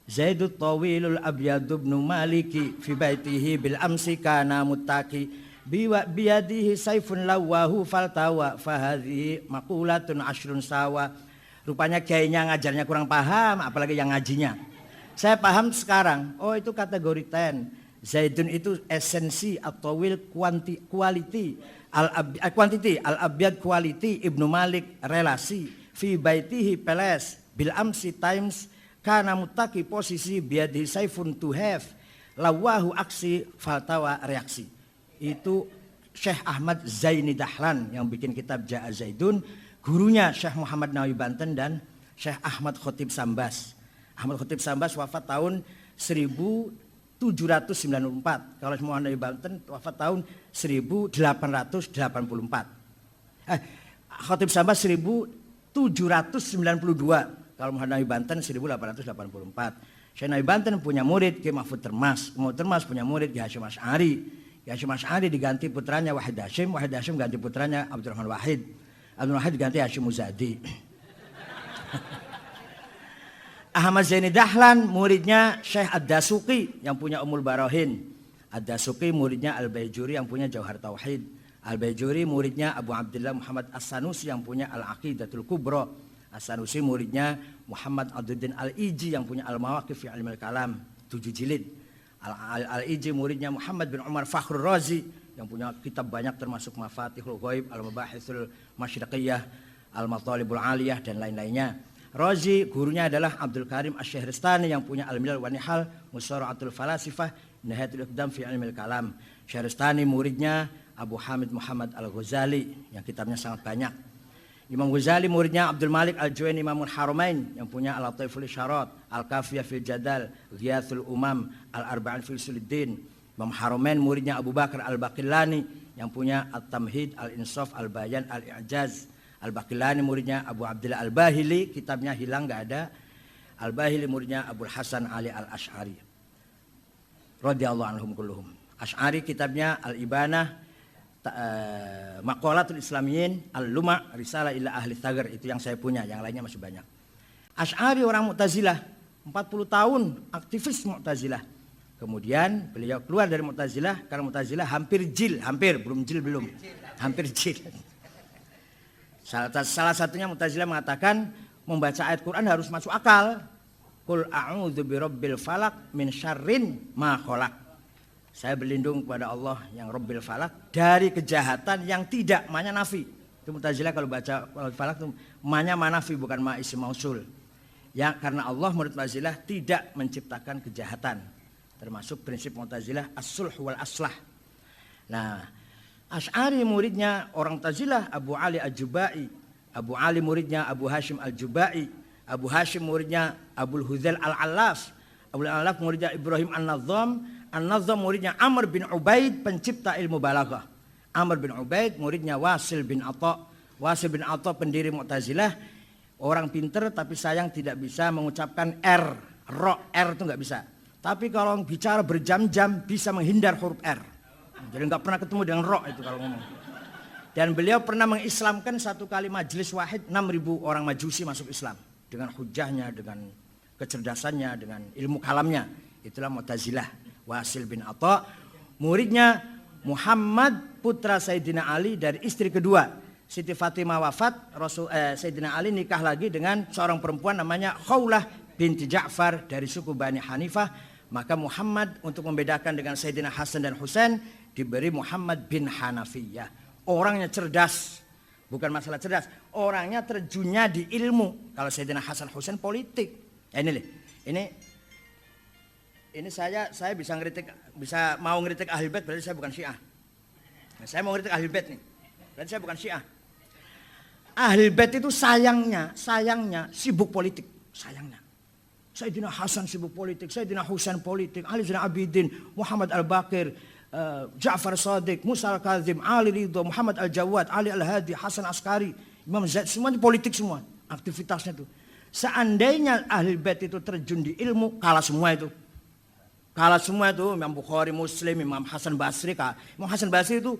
Zaidut tawilul abyadu ibnu maliki fi baitihi bil amsi kana muttaqi biyadihi saifun lawahu faltawa fahadhihi maqulatun ashrun sawa. Rupanya kiainya ngajarnya kurang paham, apalagi yang ngajinya. Saya paham sekarang, oh itu kategori 10. Zaidun itu esensi atau will quality, al-abyad quality, Ibnu Malik relasi, fi baitihi peles, bil amsi times, kana mutaki posisi biadi saifun to have, lawahu aksi, faltawa reaksi. Itu Syekh Ahmad Zaini Dahlan yang bikin kitab Ja'a Zaidun, gurunya Syekh Muhammad Nawawi Banten dan Syekh Ahmad Khotib Sambas. Ahmad Khotib Sambas wafat tahun 1794. Kalau Muhammad Nawawi Banten wafat tahun 1884. Khotib Sambas 1792. Kalau Muhammad Nawawi Banten 1884. Syekh Nawawi Banten punya murid Ki Mahfud Termas. Mahfud Termas punya murid Ki Hasyim Asy'ari. Hasyim Asy'ari diganti putranya Wahid Hasyim ganti putranya Abdurrahman Wahid. Abdurrahman Wahid diganti Hasyim Muzadi. Ahmad Zaini Dahlan muridnya Syekh Ad-Dasuqi yang punya Ummul Barahin. Ad-Dasuqi muridnya Al-Baijuri yang punya Jauhar Tauhid. Al-Baijuri muridnya Abu Abdullah Muhammad As-Sanusi yang punya Al-Aqidatul Kubra. As-Sanusi muridnya Muhammad Abduddin Al-Iji yang punya Al-Mawaqif fi Ilmil Kalam 7 jilid. Al-Iji muridnya Muhammad bin Umar Fakhrur Razi yang punya kitab banyak termasuk Mafatihul Ghaib, Al-Mabahithul Masyriqiyah, Al-Matalibul Aliyah dan lain-lainnya. Razi gurunya adalah Abdul Karim Asy-Syahristani yang punya Al-Milal wa Nihal, Musara'atul Falasifah, Nihayatul Iqdam fi Ilmil Kalam. Syahristani muridnya Abu Hamid Muhammad Al-Ghazali yang kitabnya sangat banyak. Imam Ghazali muridnya Abdul Malik Al-Juwaini Imamul Haramain yang punya Al-Lataiful Isyarat, Al-Kafiyah fil Jadal, Ghiyathul Umam, Al-Arba'in fil Suluddin. Imam Haramain muridnya Abu Bakar Al-Baqillani yang punya At-Tamhid, Al-Insaf, Al-Bayan, Al-I'jaz. Al-Baqillani muridnya Abu Abdillah Al-Bahili, kitabnya hilang enggak ada. Al-Bahili muridnya Abul Hasan Ali Al-Asy'ari. Radhiyallahu anhum kulluhum. Asy'ari kitabnya Al-Ibanah, Maqalatul Islamiyin, Al-Luma, Risalah ila Ahli Thagar, itu yang saya punya, yang lainnya masih banyak. Asy'ari orang Mu'tazilah, 40 tahun aktivis Mu'tazilah. Kemudian beliau keluar dari Mu'tazilah karena Mu'tazilah hampir jil. Salah satunya Mu'tazilah mengatakan membaca ayat Quran harus masuk akal. Qul a'udzu birabbil falaq min syarrin ma khalaq. Saya berlindung kepada Allah yang Rabbil Falak dari kejahatan yang tidak ma'nya nafi. Itu Mu'tazilah kalau baca Falak itu ma'nya manafi bukan ma isim mausul. Ya karena Allah menurut Mu'tazilah tidak menciptakan kejahatan. Termasuk prinsip Mu'tazilah as-sulh wal aslah. Nah, Asy'ari muridnya orang Mu'tazilah Abu Ali Al-Jubai, Abu Ali muridnya Abu Hashim Al-Jubai, Abu Hashim muridnya Abul Huzail Al-Allaf, Abul Allaf muridnya Ibrahim An-Nazam, An-Nazam muridnya Amr bin Ubaid pencipta ilmu balaghah. Amr bin Ubaid muridnya Wasil bin Atha. Wasil bin Atha pendiri Mu'tazilah, orang pinter tapi sayang tidak bisa mengucapkan R, R itu nggak bisa. Tapi kalau bicara berjam-jam bisa menghindar huruf R. Jadi nggak pernah ketemu dengan ro itu kalau ngomong. Dan beliau pernah mengislamkan satu kali majelis wahid 6.000 orang majusi masuk Islam. Dengan hujahnya, dengan kecerdasannya, dengan ilmu kalamnya. Itulah Mu'tazilah. Wasil bin Atha. Muridnya Muhammad putra Sayyidina Ali dari istri kedua. Siti Fatimah wafat, Sayyidina Ali nikah lagi dengan seorang perempuan namanya Khawlah binti Ja'far dari suku Bani Hanifah. Maka Muhammad untuk membedakan dengan Sayyidina Hasan dan Husain diberi Muhammad bin Hanafiyah. Orangnya cerdas, bukan masalah cerdas, orangnya terjunnya di ilmu. Kalau Sayyidina Hasan Husain politik. Ini saya bisa mau ngeritik Ahlul Bait, berarti saya bukan Syiah. Nah, saya mau ngeritik Ahlul Bait nih, berarti saya bukan Syiah. Ahlul Bait itu sayangnya sibuk politik, sayangnya. Sayyidina Hasan sibuk politik, Sayyidina Husain politik, Ali Zainal Abidin, Muhammad Al-Baqir, Ja'far Shadiq, Musa Al-Kazim, Ali Ridho, Muhammad Al-Jawad, Ali Al-Hadi, Hasan Askari, Imam Zaid, semuanya politik semua aktivitasnya itu. Seandainya Ahlul Bait itu terjun di ilmu, kalah semua itu. Kalah semua itu, Imam Bukhari, Muslim, Imam Hasan Basri. Imam Hasan Basri itu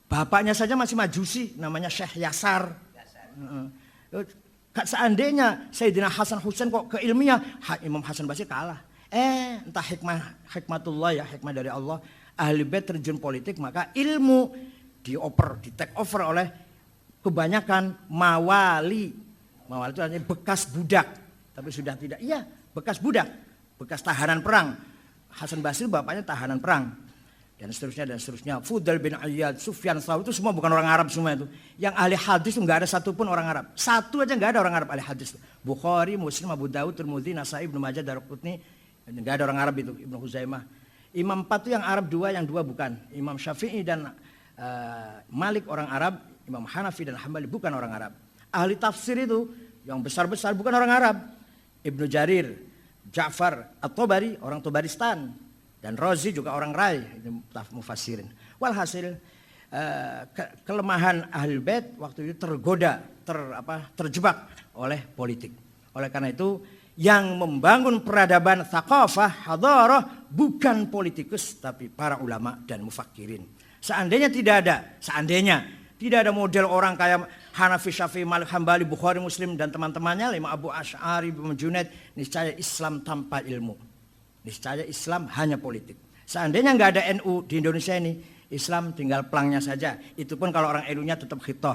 bapaknya saja masih majusi, namanya Syekh Yasar. Seandainya Sayyidina Hasan Husain kok ke ilmiah, Imam Hasan Basri kalah. Entah hikmatullah ya, hikmah dari Allah. Ahli Bait terjun politik, maka ilmu di take over oleh kebanyakan mawali. Mawali itu artinya bekas budak, tapi sudah tidak. Iya, bekas budak, bekas tahanan perang. Hasan Basri bapaknya tahanan perang. Dan seterusnya dan seterusnya. Fudail bin Iyad, Sufyan Tsauri itu semua bukan orang Arab semua itu. Yang ahli hadis itu nggak ada satupun orang Arab. Satu aja nggak ada orang Arab ahli hadis. Bukhari, Muslim, Abu Dawud, Tirmidzi, Nasai, Ibnu Majah, Daruqutni, nggak ada orang Arab itu. Ibnu Huzaimah. Imam 4 itu yang Arab 2, yang 2 bukan. Imam Syafi'i dan Malik orang Arab, Imam Hanafi dan Hambali bukan orang Arab. Ahli tafsir itu yang besar-besar bukan orang Arab. Ibnu Jarir, Ja'far At-Tabari orang Tabaristan, dan Razi juga orang Rai, itu mufassirin. Walhasil kelemahan Ahlul Bait waktu itu tergoda, terjebak oleh politik. Oleh karena itu yang membangun peradaban thaqafah, hadarah bukan politikus tapi para ulama dan mufakirin. Seandainya tidak ada model orang kayak Hanafi, Syafi'i, Malik, Hambali, Bukhari, Muslim dan teman-temannya, Imam Abu Asy'ari, Imam Junaid, niscaya Islam tanpa ilmu. Niscaya Islam hanya politik. Seandainya nggak ada NU di Indonesia ini, Islam tinggal pelangnya saja. Itu pun kalau orang NU-nya tetap khitoh.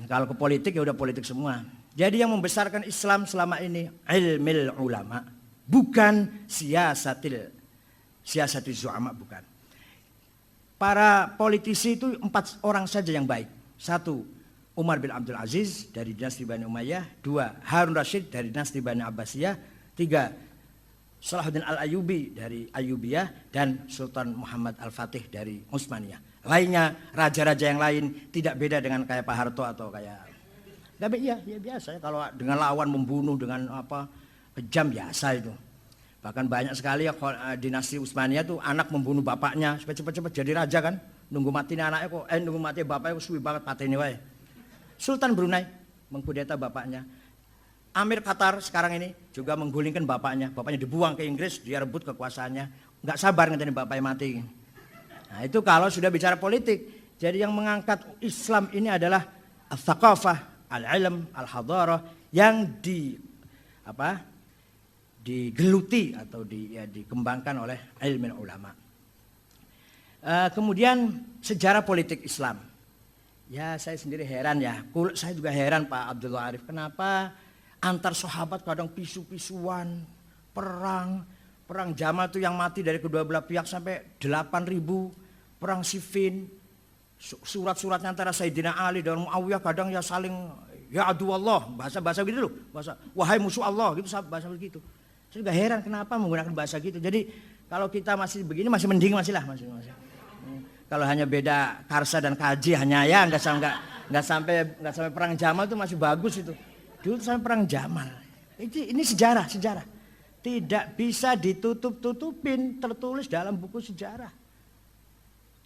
Kalau ke politik ya udah politik semua. Jadi yang membesarkan Islam selama ini ilmil ulama, bukan siasatil zu'ama, bukan. Para politisi itu 4 orang saja yang baik. 1, Umar bin Abdul Aziz dari dinasti Bani Umayyah. 2, Harun Rashid dari dinasti Bani Abbasiyah. 3, Salahuddin Al-Ayyubi dari Ayyubiyah. Dan Sultan Muhammad Al-Fatih dari Utsmaniyah. Lainnya, raja-raja yang lain tidak beda dengan kayak Pak Harto atau kayak... Tapi iya biasa ya, kalau dengan lawan membunuh dengan kejam biasa itu. Bahkan banyak sekali ya dinasti Utsmaniyah tuh anak membunuh bapaknya supaya cepat-cepat jadi raja kan. Nunggu mati anaknya kok, nunggu mati bapaknya kok suwi banget pateni wae. Sultan Brunei mengkudeta bapaknya. Amir Qatar sekarang ini juga menggulingkan bapaknya. Bapaknya dibuang ke Inggris, dia rebut kekuasaannya. Nggak sabar ngenteni bapaknya mati. Nah itu kalau sudah bicara politik. Jadi yang mengangkat Islam ini adalah al-thaqafah, al-ilm, al-hadarah yang digeluti atau dikembangkan oleh ilmu ulama. Kemudian sejarah politik Islam. Ya saya sendiri heran ya. Saya juga heran Pak Abdullah Arif. Kenapa antar sahabat kadang pisu-pisuan, perang Jamal itu yang mati dari kedua belah pihak sampai 8.000, perang Siffin. Surat-suratnya antara Sayyidina Ali dan Muawiyah kadang ya saling ya adu Allah, bahasa gitu loh, bahasa wahai musuh Allah gitu, bahasa begitu. Saya juga heran kenapa menggunakan bahasa gitu. Jadi kalau kita masih begini masih mending masih. Kalau hanya beda karsa dan kaji hanya ya nggak nggak sampai perang Jamal itu masih bagus itu. Dulu sampai perang Jamal. Ini sejarah. Tidak bisa ditutup-tutupin, tertulis dalam buku sejarah.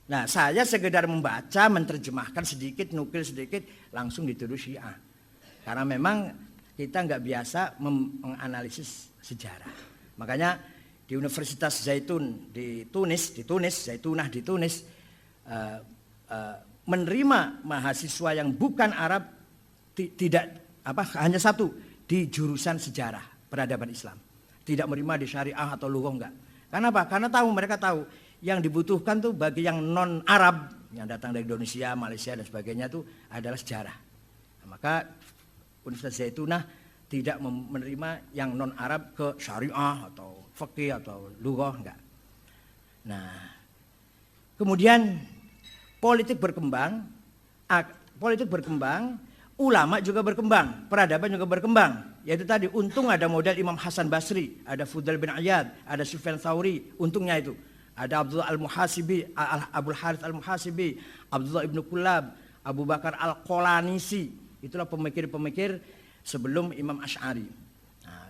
Nah, saya sekedar membaca, menerjemahkan sedikit, nukil sedikit, langsung dituduh Syiah. Karena memang kita nggak biasa menganalisis sejarah. Makanya di Universitas Zaitun di Tunis, Zaitunah di Tunis, menerima mahasiswa yang bukan Arab hanya satu di jurusan sejarah peradaban Islam. Tidak menerima di syariah atau lughah enggak. Karena apa? Karena mereka tahu yang dibutuhkan tuh bagi yang non Arab yang datang dari Indonesia, Malaysia dan sebagainya itu adalah sejarah. Nah, maka Universitas Zaitunah tidak menerima yang non Arab ke syariah atau fikih atau lughah enggak. Nah, kemudian politik berkembang, ulama juga berkembang, peradaban juga berkembang. Yaitu tadi, untung ada model Imam Hasan Basri, ada Fudail bin Iyad, ada Sufyan Tsauri, untungnya itu. Ada Abdullah Al-Muhasibi, Abdul Harith Al-Muhasibi, Abdullah Ibnu Kullab, Abu Bakar Al-Qolanisi. Itulah pemikir-pemikir sebelum Imam Asy'ari. Nah,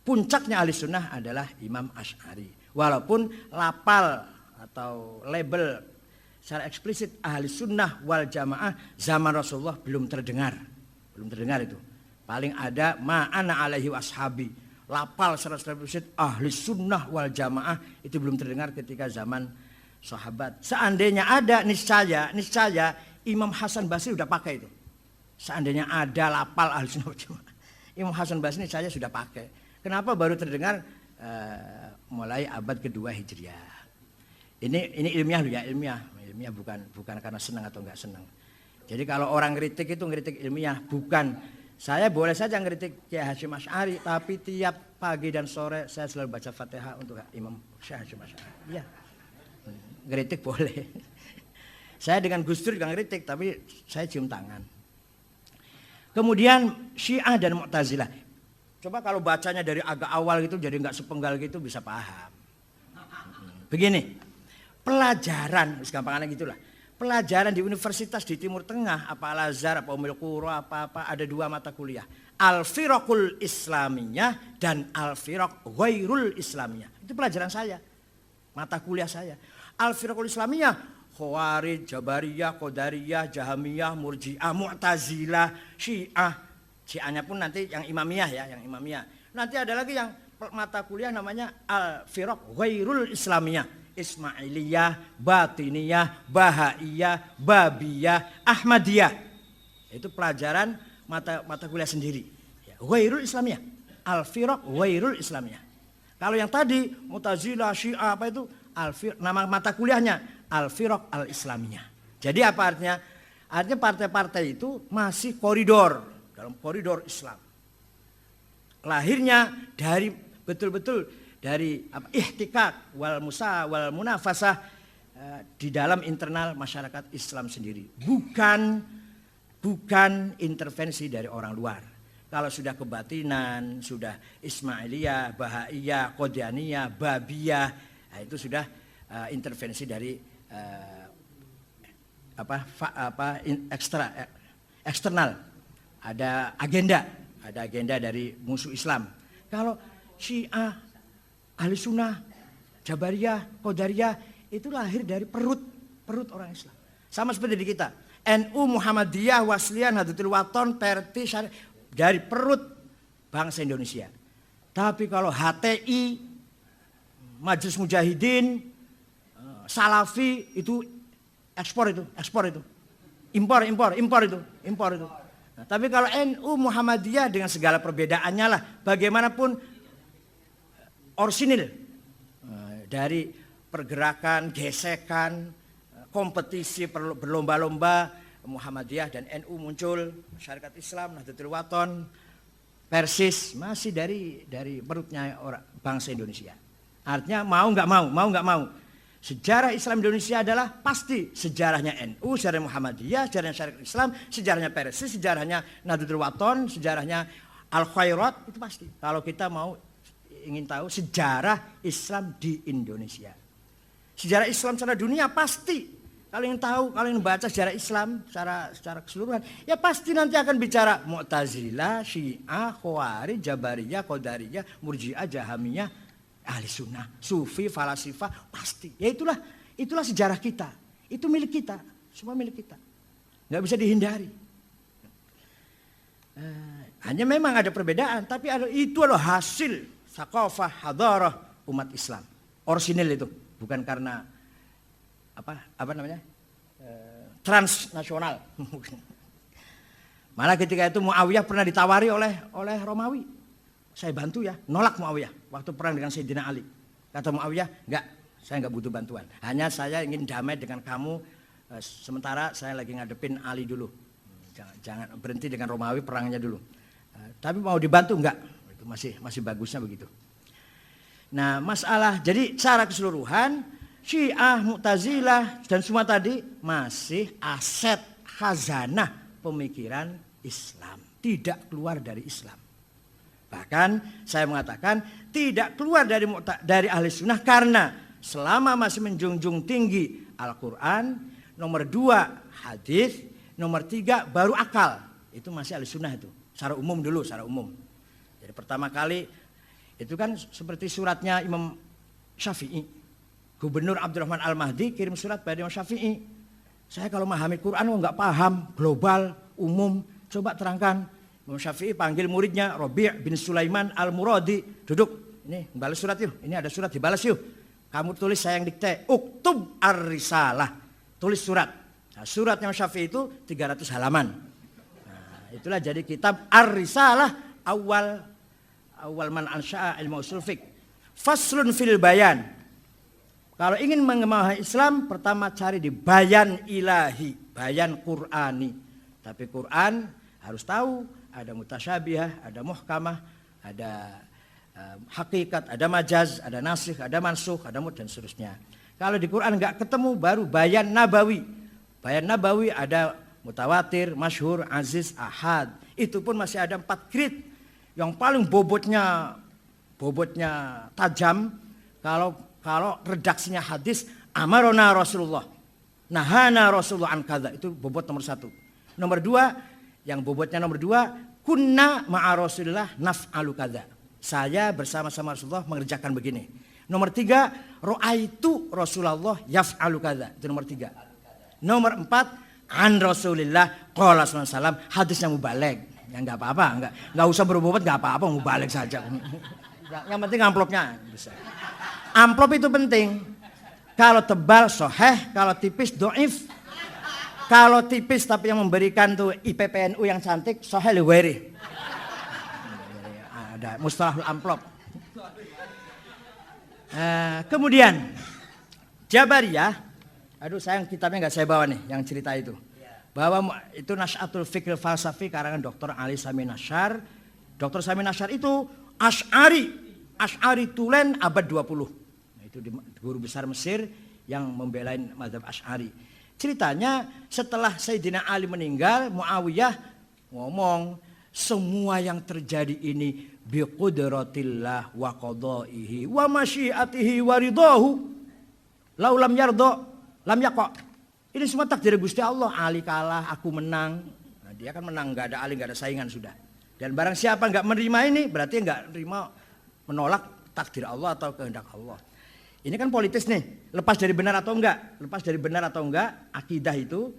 puncaknya ahli sunnah adalah Imam Asy'ari. Walaupun lapal atau label secara eksplisit ahli sunnah wal jamaah zaman Rasulullah belum terdengar itu. Paling ada ma'ana alaihi washabi. Lapal secara eksplisit ahli sunnah wal jamaah itu belum terdengar ketika zaman sahabat. Seandainya ada, niscaya Imam Hasan Basri sudah pakai itu. Seandainya ada lapal ahli sunnah wal jamaah, Imam Hasan Basri niscaya sudah pakai. Kenapa baru terdengar mulai abad kedua Hijriah? Ini ilmiah loh ya, ilmiah bukan karena senang atau enggak senang. Jadi kalau orang kritik itu ngeritik ilmiah, bukan. Saya boleh saja ngeritik Kiai Hasyim Asy'ari, tapi tiap pagi dan sore saya selalu baca Fatihah untuk Imam Syekh Hasyim Asy'ari. Iya. Ngeritik boleh. Saya dengan Gus Dur juga ngeritik, tapi saya cium tangan. Kemudian Syiah dan Mu'tazilah. Coba kalau bacanya dari agak awal gitu, jadi enggak sepenggal gitu, bisa paham. Begini, pelajaran, gampangannya gitulah. Pelajaran di universitas di Timur Tengah, apa Al-Azhar, apa Ummul Qura, apa ada 2 mata kuliah. Al-Firaqul Islamiyah dan Al-Firaq Ghairul Islamiyah. Itu pelajaran saya, mata kuliah saya. Al-Firaqul Islamiyah, Khawarij, Jabariyah, Qadariyah, Jahamiyah, Murji'ah, Mu'tazilah, Syiah. Syiahnya pun nanti yang Imamiyah ya, yang Imamiyah. Nanti ada lagi yang mata kuliah namanya Al-Firaq Ghairul Islamiyah. Ismailiyah, Batiniyah, Bahaiyah, Babiyah, Ahmadiyah. Itu pelajaran mata kuliah sendiri. Ghairul Islamiyah, Al-Firaq Ghairul Islamiyah. Kalau yang tadi Mu'tazilah, Syiah apa itu? Nama mata kuliahnya Al-Firaq Al-Islamiyah. Jadi apa artinya? Artinya partai-partai itu masih koridor, dalam koridor Islam. Lahirnya dari betul-betul dari ihtikak wal munafasah di dalam internal masyarakat Islam sendiri, bukan intervensi dari orang luar. Kalau sudah kebatinan, sudah Ismailiyah, Bahaiyah, Qadianiyah, Babiyah, nah itu sudah intervensi dari eksternal. Ada agenda dari musuh Islam. Kalau Syiah, Ahli Sunnah, Jabariyah, Qadariyah itu lahir dari perut orang Islam. Sama seperti di kita. NU, Muhammadiyah, Wasliyah, Nahdlatul Wathon, Perti, dari perut bangsa Indonesia. Tapi kalau HTI, Majelis Mujahidin, Salafi itu ekspor itu. Impor itu. Nah, tapi kalau NU, Muhammadiyah dengan segala perbedaannya lah, bagaimanapun orsinil dari pergerakan, gesekan, kompetisi berlomba-lomba, Muhammadiyah dan NU muncul, masyarakat Islam, Nahdlatul Wathon, Persis masih dari perutnya orang bangsa Indonesia. Artinya mau nggak mau. Sejarah Islam Indonesia adalah pasti sejarahnya NU, sejarahnya Muhammadiyah, sejarahnya Syarikat Islam, sejarahnya Persis, sejarahnya Nahdlatul Wathon, sejarahnya Al-Khairat, itu pasti. Kalau kita mau ingin tahu sejarah Islam di Indonesia. Sejarah Islam secara dunia pasti Kalau yang tahu, kalau yang baca sejarah Islam secara keseluruhan, ya pasti nanti akan bicara Mu'tazilah, Syiah, Khawarij, Jabariyah, Qadariyah, Murji'ah, Jahamiyah, Ahli Sunnah, Sufi, Falasifah, pasti. Ya itulah sejarah kita. Itu milik kita, semua milik kita. Nggak bisa dihindari. Hanya memang ada perbedaan, tapi itu adalah hasil sakofah, hadarah umat Islam. Orisinil itu, bukan karena apa namanya transnasional. Malah ketika itu Muawiyah pernah ditawari oleh Romawi, saya bantu ya, nolak Muawiyah waktu perang dengan Sayyidina Ali. Kata Muawiyah, enggak, saya enggak butuh bantuan, hanya saya ingin damai dengan kamu, sementara saya lagi ngadepin Ali dulu, jangan berhenti dengan Romawi perangnya dulu. Tapi mau dibantu enggak, itu masih bagusnya begitu. Nah masalah, jadi secara keseluruhan Syiah, Mu'tazilah dan semua tadi masih aset khazanah pemikiran Islam, tidak keluar dari Islam. Bahkan saya mengatakan tidak keluar dari ahli sunnah karena selama masih menjunjung tinggi Al-Quran, nomor 2 hadis, nomor 3 baru akal, itu masih ahli sunnah itu. Secara umum dulu, secara umum. Jadi pertama kali itu kan seperti suratnya Imam Syafi'i. Gubernur Abdurrahman Al-Mahdi kirim surat pada Imam Syafi'i. Saya kalau memahami Quran nggak paham, global, umum, coba terangkan. Imam Syafi'i panggil muridnya Rabi' bin Sulaiman Al-Muradi. Duduk, ini balas surat yuk, ini ada surat dibalas yuk. Kamu tulis, saya yang dikte. Uktub ar-risalah, tulis surat. Nah, surat Imam Syafi'i itu 300 halaman. Nah, itulah jadi kitab ar-risalah awal man ansya'a ilmu usul fiqh. Faslun fil bayan. Kalau ingin memahami Islam, pertama cari di bayan ilahi, bayan Qur'ani. Tapi Quran harus tahu ada mutasyabihah, ada muhkamah, ada hakikat, ada majaz, ada nasikh, ada mansukh, ada dan seterusnya. Kalau di Quran nggak ketemu, baru bayan nabawi. Bayan nabawi ada mutawatir, masyhur, aziz, ahad. Itu pun masih ada 4 grade. Yang paling bobotnya tajam, kalau redaksinya hadis, amarona Rasulullah, nahana Rasulullah an kadza, itu bobot nomor 1. Nomor 2, yang bobotnya nomor 2, kunna ma'a Rasulillah naf'alu kadza. Saya bersama-sama Rasulullah mengerjakan begini. Nomor 3, ra'aitu Rasulullah yaf'alu kadza. Itu nomor 3. Nomor 4, an Rasulillah qala sallallahu alaihi wasallam, hadisnya mubaligh. Ya enggak apa-apa, enggak usah berbobot, enggak apa-apa, mubaligh saja. Yang penting amplopnya bisa. Amplop itu penting. Kalau tebal soheh, kalau tipis doif. Kalau tipis tapi yang memberikan tuh IPPNU yang cantik, soheh liweri. Ada mustalahul amplop. Kemudian Jabariyah, aduh sayang kitabnya nggak saya bawa nih, yang cerita itu. Bahwa itu Nasy'atul Fikr Falsafi karangan Dr. Ali Sami Nasyar. Dr. Sami Nasyar itu Asy'ari Tulen abad 20. Itu guru besar Mesir yang membelain mazhab Asy'ari. Ceritanya setelah Sayyidina Ali meninggal, Muawiyah ngomong, semua yang terjadi ini biqudratillah wa qadaihi wa masyiatihi wa ridahu. Lau lam yardo lam yaqa. Ini semua takdir Gusti Allah. Ali kalah, aku menang. Nah, dia kan menang, enggak ada Ali, enggak ada saingan sudah. Dan barang siapa enggak menerima ini, berarti enggak menerima, menolak takdir Allah atau kehendak Allah. Ini kan politis nih, lepas dari benar atau enggak, akidah itu,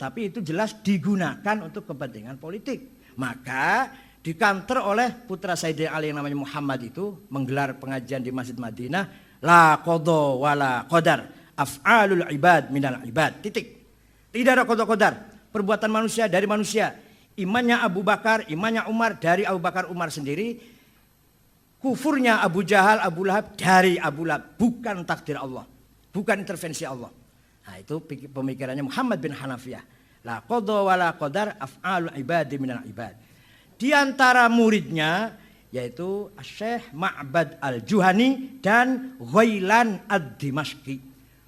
tapi itu jelas digunakan untuk kepentingan politik. Maka dikanter oleh putra Sayyidina Ali yang namanya Muhammad itu menggelar pengajian di Masjid Madinah, la qada wala qadar, af'alul ibad minal ibad, titik. Tidak ada qada qadar, perbuatan manusia dari manusia. Imannya Abu Bakar, imannya Umar dari Abu Bakar Umar sendiri. Kufurnya Abu Jahal, Abu Lahab dari Abu Lahab, bukan takdir Allah, bukan intervensi Allah. Nah, itu pemikirannya Muhammad bin Hanafiyah. La qada wa la qadar af'alul ibadi minal ibad. Di antara muridnya yaitu Syekh Ma'bad Al-Juhani dan Ghailan Ad-Dimashqi.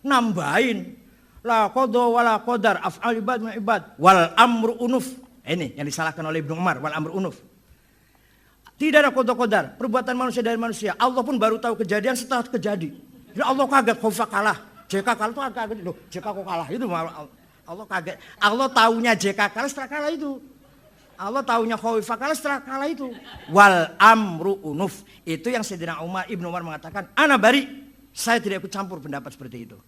Nambahin la qada wa la qadar af'alul ibad minal ibad wal amru unuf. Ini yang disalahkan oleh Ibnu Umar, wal amru unuf. Tidak ada qada-qadar, perbuatan manusia dari manusia. Allah pun baru tahu kejadian setelah terjadi. Jadi Allah kaget, khaufa kalah. JK kalah itu agak loh, JK kok kalah itu Allah kaget. Allah taunya JK kalah setelah kalah itu. Allah taunya Khalifah kalah setelah kalah itu. Wal amru unuf. Itu yang Sayyidina Ibnu Umar mengatakan, ana bari. Saya tidak ikut campur pendapat seperti itu.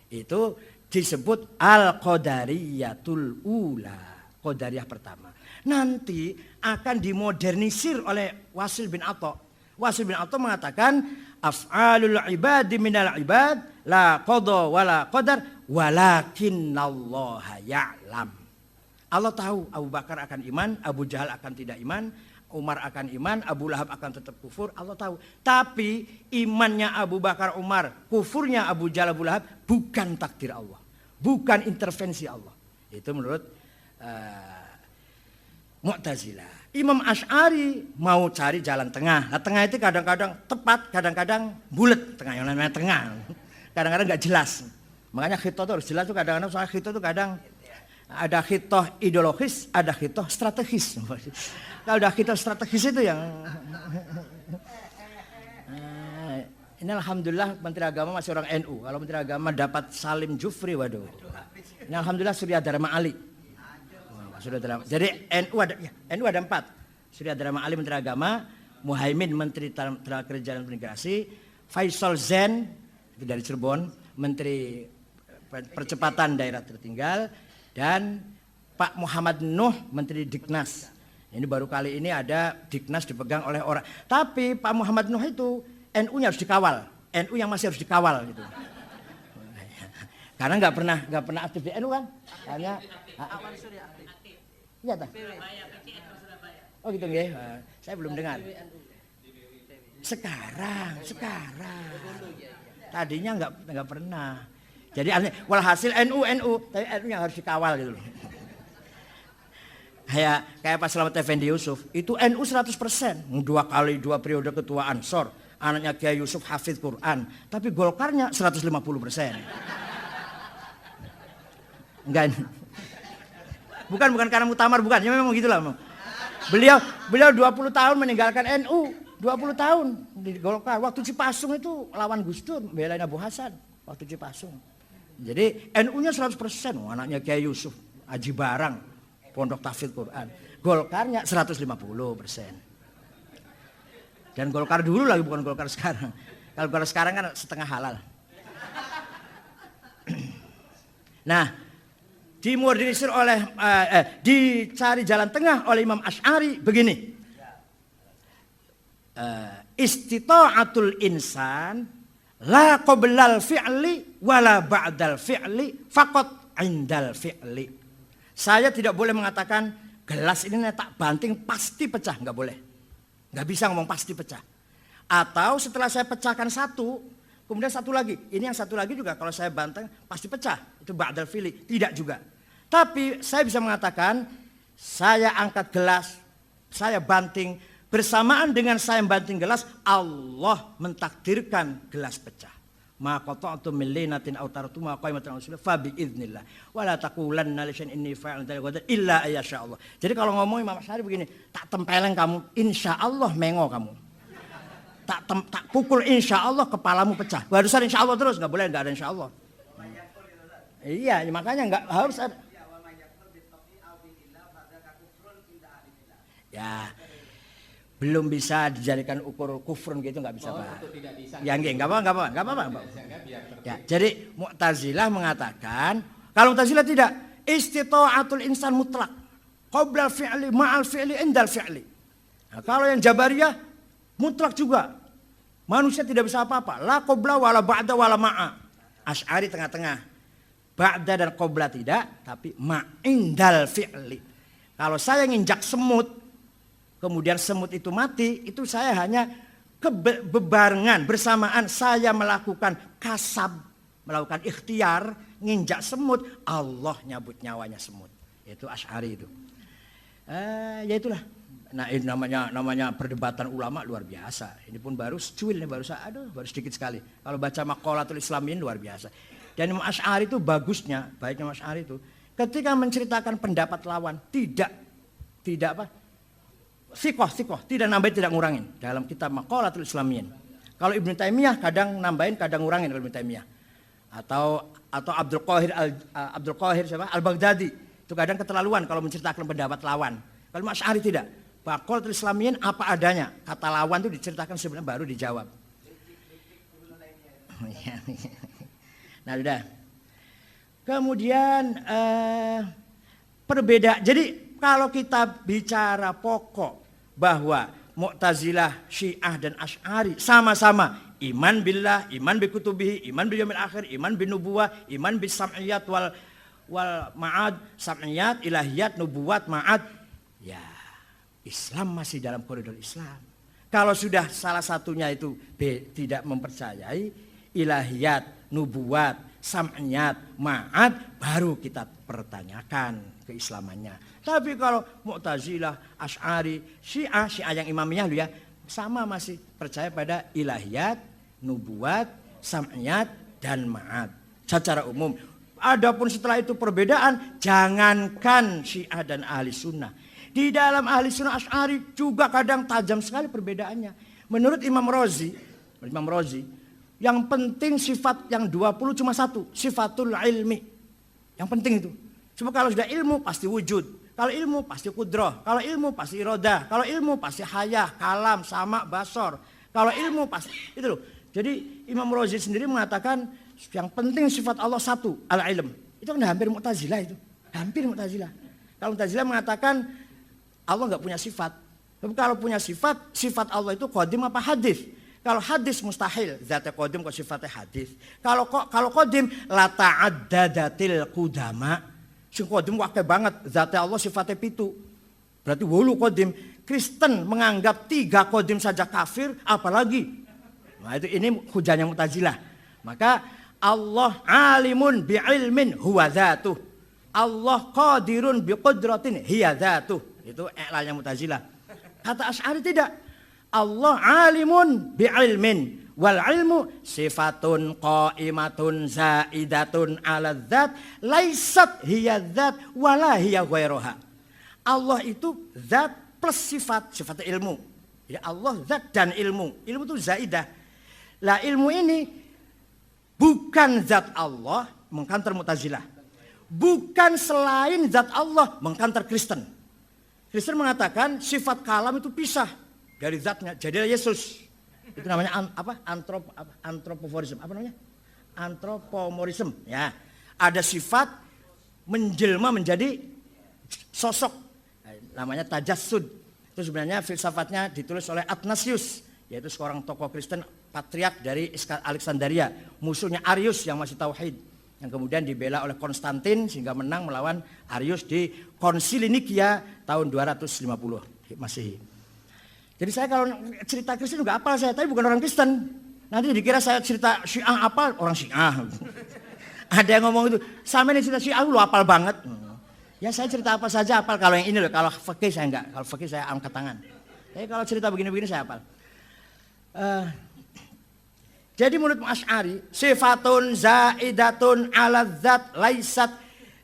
Itu disebut al-qadariyatul ula. Qadariyah pertama. Nanti akan dimodernisir oleh Wasil bin Atha. Wasil bin Atha mengatakan, af'alul ibadi minal ibad la qada wala qadar walakinnallaha ya'lam. Allah tahu Abu Bakar akan iman, Abu Jahal akan tidak iman, Umar akan iman, Abu Lahab akan tetap kufur, Allah tahu. Tapi imannya Abu Bakar Umar, kufurnya Abu Jahal Abu Lahab bukan takdir Allah. Bukan intervensi Allah. Itu menurut Mu'tazilah. Imam Asy'ari mau cari jalan tengah. Nah, tengah itu kadang-kadang tepat, kadang-kadang bulat. Tengah yang namanya tengah. Kadang-kadang nggak jelas. Makanya khitoh itu harus jelas tuh kadang-kadang. Soalnya khitoh itu kadang ada khitoh ideologis, ada khitoh strategis. Kalau udah khitoh strategis itu yang ini alhamdulillah Menteri Agama masih orang NU. Kalau Menteri Agama dapat Salim Jufri, waduh. Ini alhamdulillah Surya Dharma Ali. Jadi NU ada, ya, NU ada 4. Surya Dharma Ali Menteri Agama, Muhaimin Menteri Tenaga Kerja dan Migrasi, Faisal Zen itu dari Cirebon, Menteri Percepatan Daerah Tertinggal, dan Pak Muhammad Nuh Menteri Diknas. Ini baru kali ini ada Diknas dipegang oleh orang. Tapi Pak Muhammad Nuh itu NU-nya harus dikawal. NU yang masih harus dikawal gitu. Karena nggak pernah aktif di NU kan? Hanya iya tak? Oh gitu nggih. Saya belum dengar. Sekarang. Tadinya nggak pernah. Jadi walhasil NU, tapi NU yang harus dikawal gitu loh. Kayak Pak Slamet Effendi Yusuf, itu NU 100%. 2 periode ketua Ansor, anaknya Kiai Yusuf hafidz Quran, tapi Golkarnya 150%. Enggak. Bukan karena muktamar, bukan. Ya memang gitulah. Beliau 20 tahun meninggalkan NU, 20 tahun di Golkar. Waktu Cipasung itu lawan Gus Dur, belain Abu Hasan waktu Cipasung. Jadi NU-nya 100%, anaknya Kiai Yusuf, Haji Barang, Pondok Tahfidz Quran. Golkarnya 150%. Dan Golkar dulu lagi, bukan Golkar sekarang. Kalau Golkar sekarang kan setengah halal. Nah, dimodernisir oleh dicari jalan tengah oleh Imam Asy'ari begini. Istita'atul insan la qoblal fi'li wala ba'dal fi'li faqat indal fi'li. Saya tidak boleh mengatakan gelas ini tak banting pasti pecah, nggak boleh. Nggak bisa ngomong pasti pecah. Atau setelah saya pecahkan satu, kemudian satu lagi. Ini yang satu lagi juga kalau saya banteng pasti pecah. Itu ba'dal fi'li, tidak juga. Tapi saya bisa mengatakan saya angkat gelas, saya banting, bersamaan dengan saya banting gelas, Allah mentakdirkan gelas pecah. Ma qata'tu min linatin aw taratu ma qaimatan rasulullah fa bi idznillah wala taqulanna li syai'in inni fa'ilun dzalika illa ayyasha Allah. Jadi kalau ngomong Imam Asy'ari begini, tak tempeleng kamu, insyaallah mengo kamu. Tak pukul insyaallah kepalamu pecah. Barusan insyaallah terus, enggak boleh enggak ada insyaallah. Iya, makanya enggak harus ada. Ya, belum bisa dijadikan ukur kufrun gitu, nggak bisa Pak. Ya nggak apa-apa. Ya, jadi Mu'tazilah mengatakan, kalau Mu'tazilah tidak, istita'atul insan mutlak, qoblal fi'li ma'al fi'li indal fi'li. Nah, kalau yang Jabariyah mutlak juga, manusia tidak bisa apa-apa, la qobla wala ba'da wala ma'a. Asy'ari tengah-tengah, ba'da dan qobla tidak, tapi ma'indal fi'li. Kalau saya nginjak semut, kemudian semut itu mati, itu saya hanya bebarengan, bersamaan saya melakukan kasab, melakukan ikhtiar, nginjak semut, Allah nyabut nyawanya semut. Itu Asy'ari itu. Ya itulah. Nah ini namanya perdebatan ulama luar biasa. Ini pun baru secuil, baru sedikit sekali. Kalau baca Maqalatul Islamin luar biasa. Dan Imam Asy'ari itu bagusnya, baiknya Imam Asy'ari itu, ketika menceritakan pendapat lawan, tidak apa? Sikoh, tidak nambahin, tidak ngurangin. Dalam kitab Maqalatul Islamin. Kalau Ibnu Taimiyah kadang nambahin, kadang ngurangin kalau Ibnu Taimiyah. atau Abdul Qahir siapa? Al-Baghdadi. Itu kadang keterlaluan kalau menceritakan pendapat lawan. Kalau Imam Asy'ari tidak. Baqolatul Islamiyin apa adanya. Kata lawan itu diceritakan sebenarnya baru dijawab. Nah, udah. Kemudian perbedaan. Jadi kalau kita bicara pokok bahwa Mu'tazilah, Syiah dan Asy'ari sama-sama iman billah, iman bi kutubihi, iman bil yaumil akhir, iman bin nubuwah, iman bis sam'iyat wal ma'ad, sam'iyat, ilahiyat, nubuwat, ma'ad. Ya, Islam masih dalam koridor Islam. Kalau sudah salah satunya itu tidak mempercayai ilahiyat, nubuwat, sam'iyat, ma'ad, baru kita pertanyakan keislamannya. Tapi kalau Mu'tazilah, Asy'ari, Syiah yang imamiyah ya, sama masih percaya pada ilahiyat, nubuwat, sam'iyat, dan ma'ad. Secara umum. Adapun setelah itu perbedaan, jangankan Syiah dan ahli sunnah. Di dalam ahli sunnah Asy'ari juga kadang tajam sekali perbedaannya. Menurut Imam Razi, yang penting sifat yang 20 cuma satu, sifatul ilmi. Yang penting itu. Cuma kalau sudah ilmu pasti wujud. Kalau ilmu pasti kudrah. Kalau ilmu pasti iradah. Kalau ilmu pasti hayah, kalam, sama, basor. Kalau ilmu pasti itu loh. Jadi Imam Razi sendiri mengatakan yang penting sifat Allah satu, al-ilm. Itu kan hampir Mu'tazilah itu. Hampir Mu'tazilah. Kalau Mu'tazilah mengatakan Allah nggak punya sifat. Tapi kalau punya sifat, sifat Allah itu qadim apa hadis? Kalau hadis mustahil, zatnya qadim kok sifatnya hadis. Kalau qadim la ta'addadatil qudama. Sing qadim wakil banget, zatnya Allah sifatnya pitu. Berarti wulu qadim. Kristen menganggap 3 qadim saja kafir, apalagi. Nah itu ini hujahnya Mu'tazilah. Maka Allah alimun bi'ilmin huwa dzatuh. Allah qadirun biqudratin hiya dzatuh. Itu i'lalnya Mu'tazilah. Kata Asy'ari tidak. Allah alimun bi'ilmin wal ilmu sifatun qaimatun zaidatun 'ala dzat laisat hiya dzat wala hiya ghairuha. Allah itu zat plus sifat ilmu. Jadi Allah zat dan ilmu. Ilmu itu zaidah. Lah ilmu ini bukan zat Allah, mengkantar Mu'tazilah. Bukan selain zat Allah, mengkantar Kristen. Kristen mengatakan sifat kalam itu pisah dari zatnya. Jadilah Yesus. Itu namanya antropoforisme. Apa namanya? Antropomorfisme. Ya, ada sifat menjelma menjadi sosok. Namanya tajassud. Itu sebenarnya filsafatnya ditulis oleh Athanasius, yaitu seorang tokoh Kristen patriark dari Alexandria, musuhnya Arius yang masih tauhid, yang kemudian dibela oleh Konstantin sehingga menang melawan Arius di Konsili Nikia tahun 250 Masehi. Jadi saya kalau cerita Kristen juga apal saya, tapi bukan orang Kristen. Nanti dikira saya cerita Syiah apal, orang Syiah. Ada yang ngomong itu, sama ini cerita Syiah lu apal banget. Ya saya cerita apa saja apal, kalau yang ini loh, kalau fikih saya enggak, kalau fikih saya angkat tangan. Tapi kalau cerita begini-begini saya apal. Jadi menurut Asy'ari, sifatun zaidatun 'ala dzat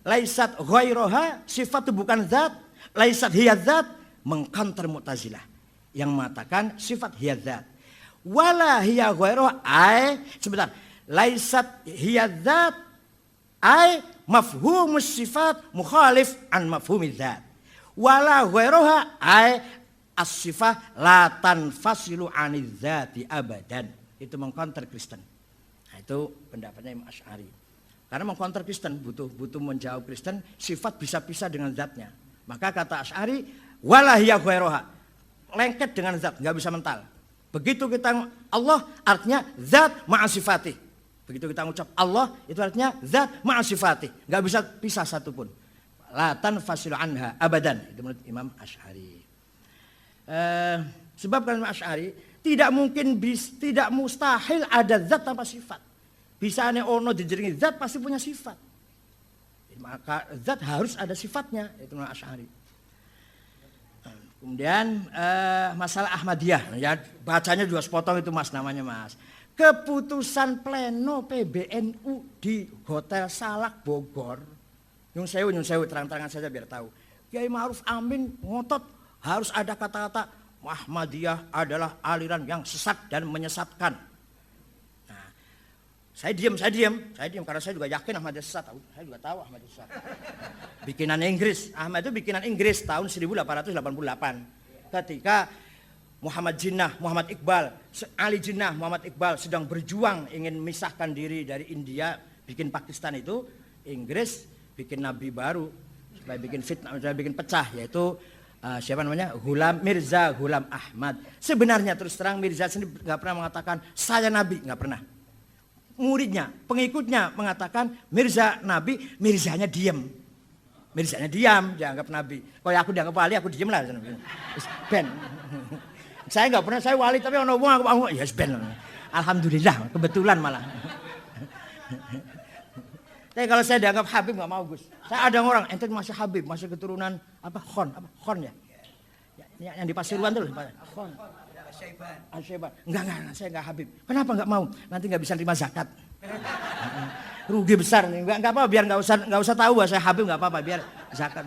laisat ghairuha, sifat itu bukan zat, laisat hiya dzat, mengkantar Mu'tazilah yang mengatakan sifat hiya dzat. Wala hiya ghairuha sebentar. Laisat hiya dzat mafhumus sifat mukhalif an mafhumiz dzat. Wala ghairuha as-sifah la tanfasilu 'aniz dzati abadan. Itu mengkonter Kristen. Nah, itu pendapatnya Imam Asy'ari. Karena mengkonter Kristen butuh menjawab Kristen, sifat bisa pisah dengan zatnya. Maka kata Asy'ari, wala hiya ghairuha. Lengket dengan zat, enggak bisa mental. Begitu kita Allah artinya zat ma'a sifati. Begitu kita mengucap Allah itu artinya zat ma'a sifati. Enggak bisa pisah satupun. La tanfasilu anha abadan. Itu menurut Imam Asy'ari. Sebab kan Imam Asy'ari tidak mustahil ada zat tanpa sifat. Bisa ane ono dijeringi zat pasti punya sifat. Maka zat harus ada sifatnya, itu Imam Asy'ari. Kemudian masalah Ahmadiyah, ya bacanya juga sepotong itu Mas namanya Mas. Keputusan pleno PBNU di Hotel Salak Bogor. Nyun sewu terang-terangan saja biar tahu. Kiai Ma'ruf Amin ngotot harus ada kata-kata Ahmadiyah adalah aliran yang sesat dan menyesatkan. Nah, Saya diam karena saya juga yakin Ahmadiyah sesat. Saya juga tahu Ahmadiyah sesat. Bikinan Inggris, Ahmad itu bikinan Inggris tahun 1888. Ketika Muhammad Jinnah, Muhammad Iqbal, Ali Jinnah, Muhammad Iqbal sedang berjuang ingin memisahkan diri dari India, bikin Pakistan itu, Inggris bikin nabi baru supaya bikin fitnah, supaya bikin pecah, yaitu siapa namanya? Mirza Ghulam Ahmad. Sebenarnya terus terang Mirza sendiri nggak pernah mengatakan saya nabi, nggak pernah. Muridnya, pengikutnya mengatakan Mirza nabi, Mirzanya diam. Mirzanya diam, dianggap nabi. Kalau aku dianggap wali, aku diam lah. Ben. Saya nggak pernah, saya wali tapi ono wong aku ya ben. Alhamdulillah, kebetulan malah. Tapi kalau saya dianggap Habib nggak mau Gus. Saya ada orang, ente masih Habib, masih keturunan Khon ya. Yang di Pasuruan tuh, Khon. Asyaiban. Enggak, saya enggak Habib. Kenapa enggak mau? Nanti enggak bisa terima zakat. Rugi besar nih. Enggak apa-apa, biar enggak usah tahu bahwa saya Habib, enggak apa-apa, biar zakat.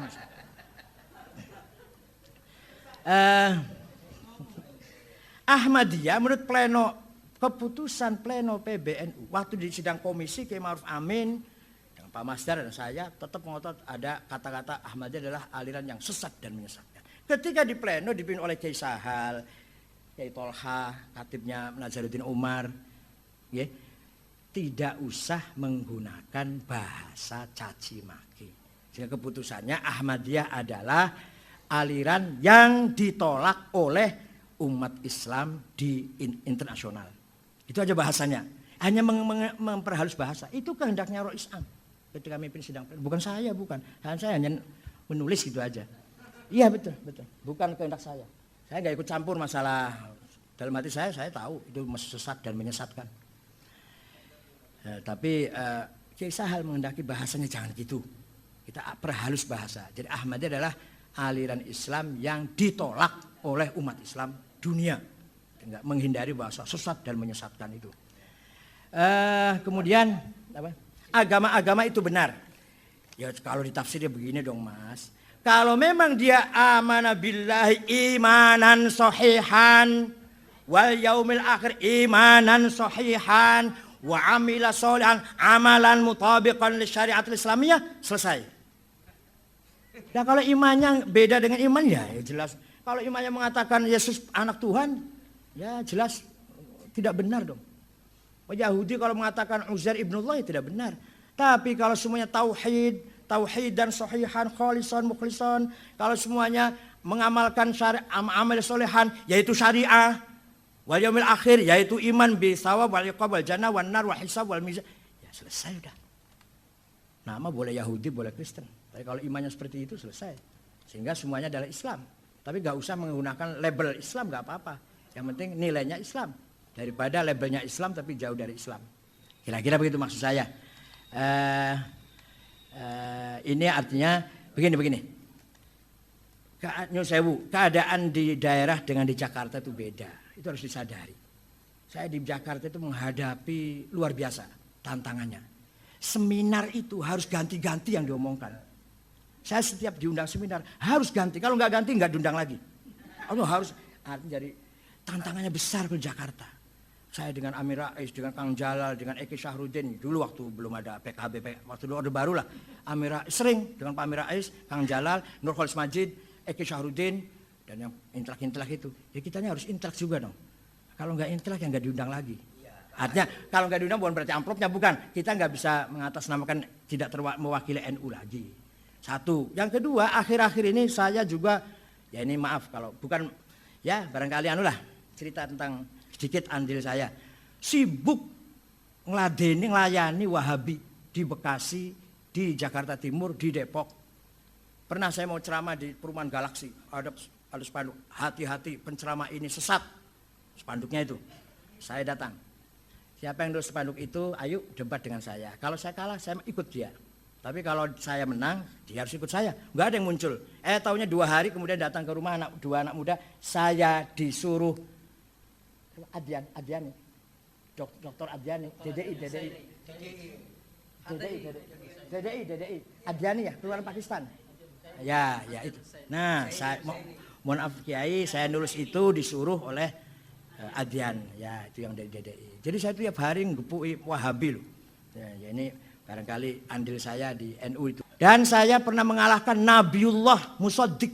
Ahmadiyah menurut keputusan pleno PBNU waktu di sidang komisi Kiai Ma'ruf Amin dengan Pak Masdar dan saya tetap mengotot ada kata-kata Ahmadiyah adalah aliran yang sesat dan menyesatkan. Ketika di pleno dipimpin oleh Kiai Sahal, Kiai Tolha, katibnya Nazaruddin Umar, ya, tidak usah menggunakan bahasa caci maki. Sehingga keputusannya Ahmadiyah adalah aliran yang ditolak oleh umat Islam di internasional. Itu aja bahasanya. Hanya memperhalus bahasa. Itu kehendaknya Rois Am ketika memimpin sidang pleno. Bukan saya, bukan. Saya hanya menulis gitu aja. Iya betul. Bukan kehendak saya. Saya nggak ikut campur masalah. Dalam hati saya tahu itu masih sesat dan menyesatkan. Tapi Kiai Sahal menghendaki bahasanya jangan gitu. Kita perhalus bahasa. Jadi Ahmadiyah adalah aliran Islam yang ditolak oleh umat Islam dunia. Enggak menghindari bahasa sesat dan menyesatkan itu. Kemudian agama-agama itu benar. Ya kalau ditafsirnya begini dong Mas. Kalau memang dia amana billahi imanan sahihan wal yaumil akhir imanan sahihan wa amila sholihan amalan mutabiqan li syariatil islamiyah, selesai. Nah kalau imannya beda dengan iman ya jelas. Kalau imannya mengatakan Yesus anak Tuhan, ya jelas tidak benar dong. Yahudi kalau mengatakan Uzair ibnullah ya tidak benar. Tapi kalau semuanya tauhid dan sahihan, khalisan, mukhlisan, kalau semuanya mengamalkan amal solehan, yaitu syariah, wal yaumil akhir, yaitu iman bi thawab wal iqab wal jannah wan nar wal hisab wal mizan, ya selesai udah. Nama boleh Yahudi, boleh Kristen. Tapi kalau imannya seperti itu selesai. Sehingga semuanya adalah Islam. Tapi gak usah menggunakan label Islam, gak apa-apa. Yang penting nilainya Islam. Daripada labelnya Islam tapi jauh dari Islam. Kira-kira begitu maksud saya. Ini artinya begini. Keadaan di daerah dengan di Jakarta itu beda. Itu harus disadari. Saya di Jakarta itu menghadapi luar biasa tantangannya. Seminar itu harus ganti-ganti yang diomongkan. Saya setiap diundang seminar harus ganti. Kalau nggak ganti nggak diundang lagi. Harus jadi tantangannya besar ke Jakarta. Saya dengan Amir Rais, dengan Kang Jalal, dengan Eki Syahrudin. Dulu waktu belum ada PKB, waktu dulu Orde Baru lah. Amir Rais, sering dengan Pak Amir Rais, Kang Jalal, Nur Khalis Majid, Eki Syahrudin, dan yang intelek-intelek itu. Ya kitanya harus intelek juga dong. Kalau nggak intelek ya nggak diundang lagi. Artinya kalau nggak diundang bukan berarti amplopnya, bukan. Kita nggak bisa mengatasnamakan tidak mewakili NU lagi. Satu. Yang kedua, akhir-akhir ini saya juga, ya ini maaf kalau bukan, ya barangkali cerita tentang sedikit andil saya. Sibuk ngelayani Wahabi di Bekasi, di Jakarta Timur, di Depok. Pernah saya mau ceramah di Perumahan Galaksi, ada spanduk, hati-hati penceramah ini sesat. Spanduknya itu. Saya datang. Siapa yang nulis spanduk itu, ayo debat dengan saya. Kalau saya kalah, saya ikut dia. Tapi kalau saya menang, dia harus ikut saya. Enggak ada yang muncul. Tahunya 2 hari kemudian datang ke rumah dua anak muda. Saya disuruh Adiani. Dokter Adiani. DDI. Adiani ya, keluaran Pakistan. Ya itu. Nah, saya mohon maaf Kiai, saya nulis itu disuruh oleh Adian, ya itu yang dari DDI. Jadi saya tiap hari ngepui Wahabi loh. Ya, ini barangkali andil saya di NU itu. Dan saya pernah mengalahkan Nabiullah Musaddiq.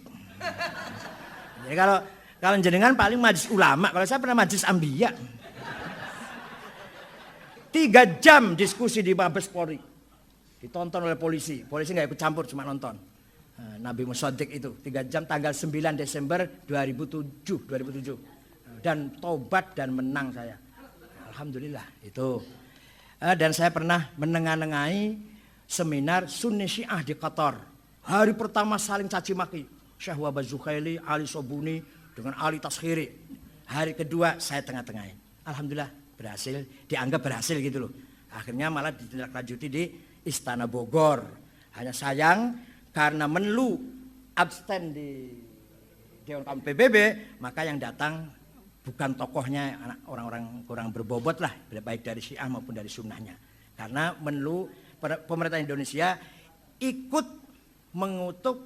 Jadi kalau jenengan paling majelis ulama, kalau saya pernah majelis ambiya. 3 jam diskusi di Mabes Polri. Ditonton oleh polisi. Polisi nggak ikut campur, cuma nonton. Nabi Musaddiq itu 3 jam tanggal 9 Desember 2007. Dan tobat dan menang saya. Alhamdulillah itu. Dan saya pernah menengah-nengahi seminar Sunni Syiah di Qatar. Hari pertama saling caci maki. Syekh Wahbah Zukhaili, Ali Sobuni dengan Ali Taskhiri. Hari kedua saya tengah-tengahin. Alhamdulillah berhasil, dianggap berhasil gitu loh. Akhirnya malah ditindaklanjuti di Istana Bogor. Hanya sayang karena Menlu absen di Dewan Kaum PBB, maka yang datang bukan tokohnya, orang-orang kurang berbobot lah, baik dari Syiah maupun dari Sunnahnya. Karena Menlu pemerintah Indonesia ikut mengutuk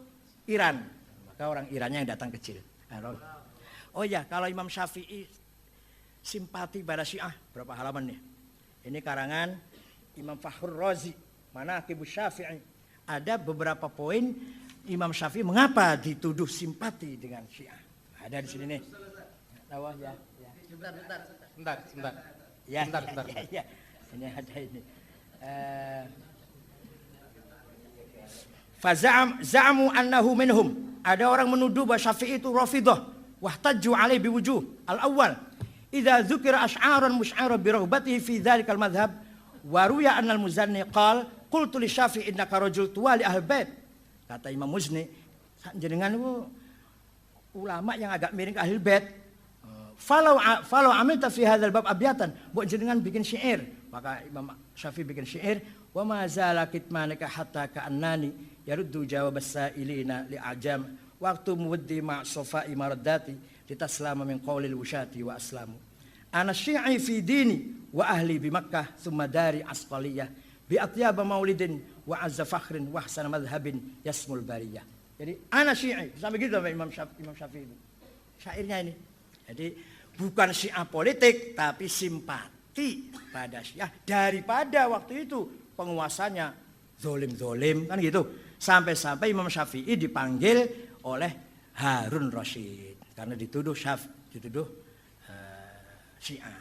Iran, maka orang Irannya yang datang kecil. Oh ya, kalau Imam Syafi'i simpati pada Syiah, berapa halaman nih? Ini karangan Imam Fakhrur Razi, Manaqibus Syafi'i. Ada beberapa poin Imam Syafi'i mengapa dituduh simpati dengan Syiah. Ada di sini nih. Bawah ya. Sebentar. Ya, Sebentar. Ya. Ini ada ini. Za'amu annahu minhum. Ada orang menuduh bahwa Syafi'i itu Rafidhah. Wahtajju alaihi biwujuh. Al-awwal, idza dzukira asy'aran musy'ara bi raghbatihi fi dzalikal madhhab wa ruya anna al-Muzanni qala qultu li Syafi'i innaka rajul tuwali ahlul bait. Kata Imam Muzni, jenengan itu ulama yang agak miring ke ahlul bait. Falau amilta fi hadzal bab abyatan, buat jenengan bikin syair. Maka Imam Syafi'i bikin syair, wa ma zala kitmanaka hatta ka'annani yaruddu jawab as-sa'ilina li'ajam waqtu muwaddi ma safa'i maraddati litaslama min qawlil wushati wa aslamu. Ana syi'i fi dini wa ahli bi Makkah thumma dari asqaliyah bi atyaba maulidin wa azza fakhrin wa ahsana madhhabin yasmul bariyah. Jadi ana syi'i, sampai gitu sampai Imam Syafi'i itu. Syairnya ini. Jadi bukan Syiah politik, tapi simpati pada Syiah daripada waktu itu penguasanya zolim-zolim kan gitu. Sampai-sampai Imam Syafi'i dipanggil oleh Harun Rasyid karena dituduh Syiah.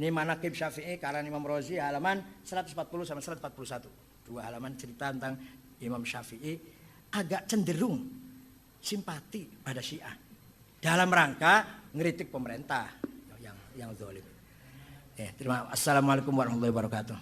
Ini Manaqib Syafi'i karangan Imam Razi halaman 140 sampai 141. 2 halaman cerita tentang Imam Syafi'i agak cenderung simpati pada Syiah. Dalam rangka ngeritik pemerintah yang zalim. Assalamualaikum warahmatullahi wabarakatuh.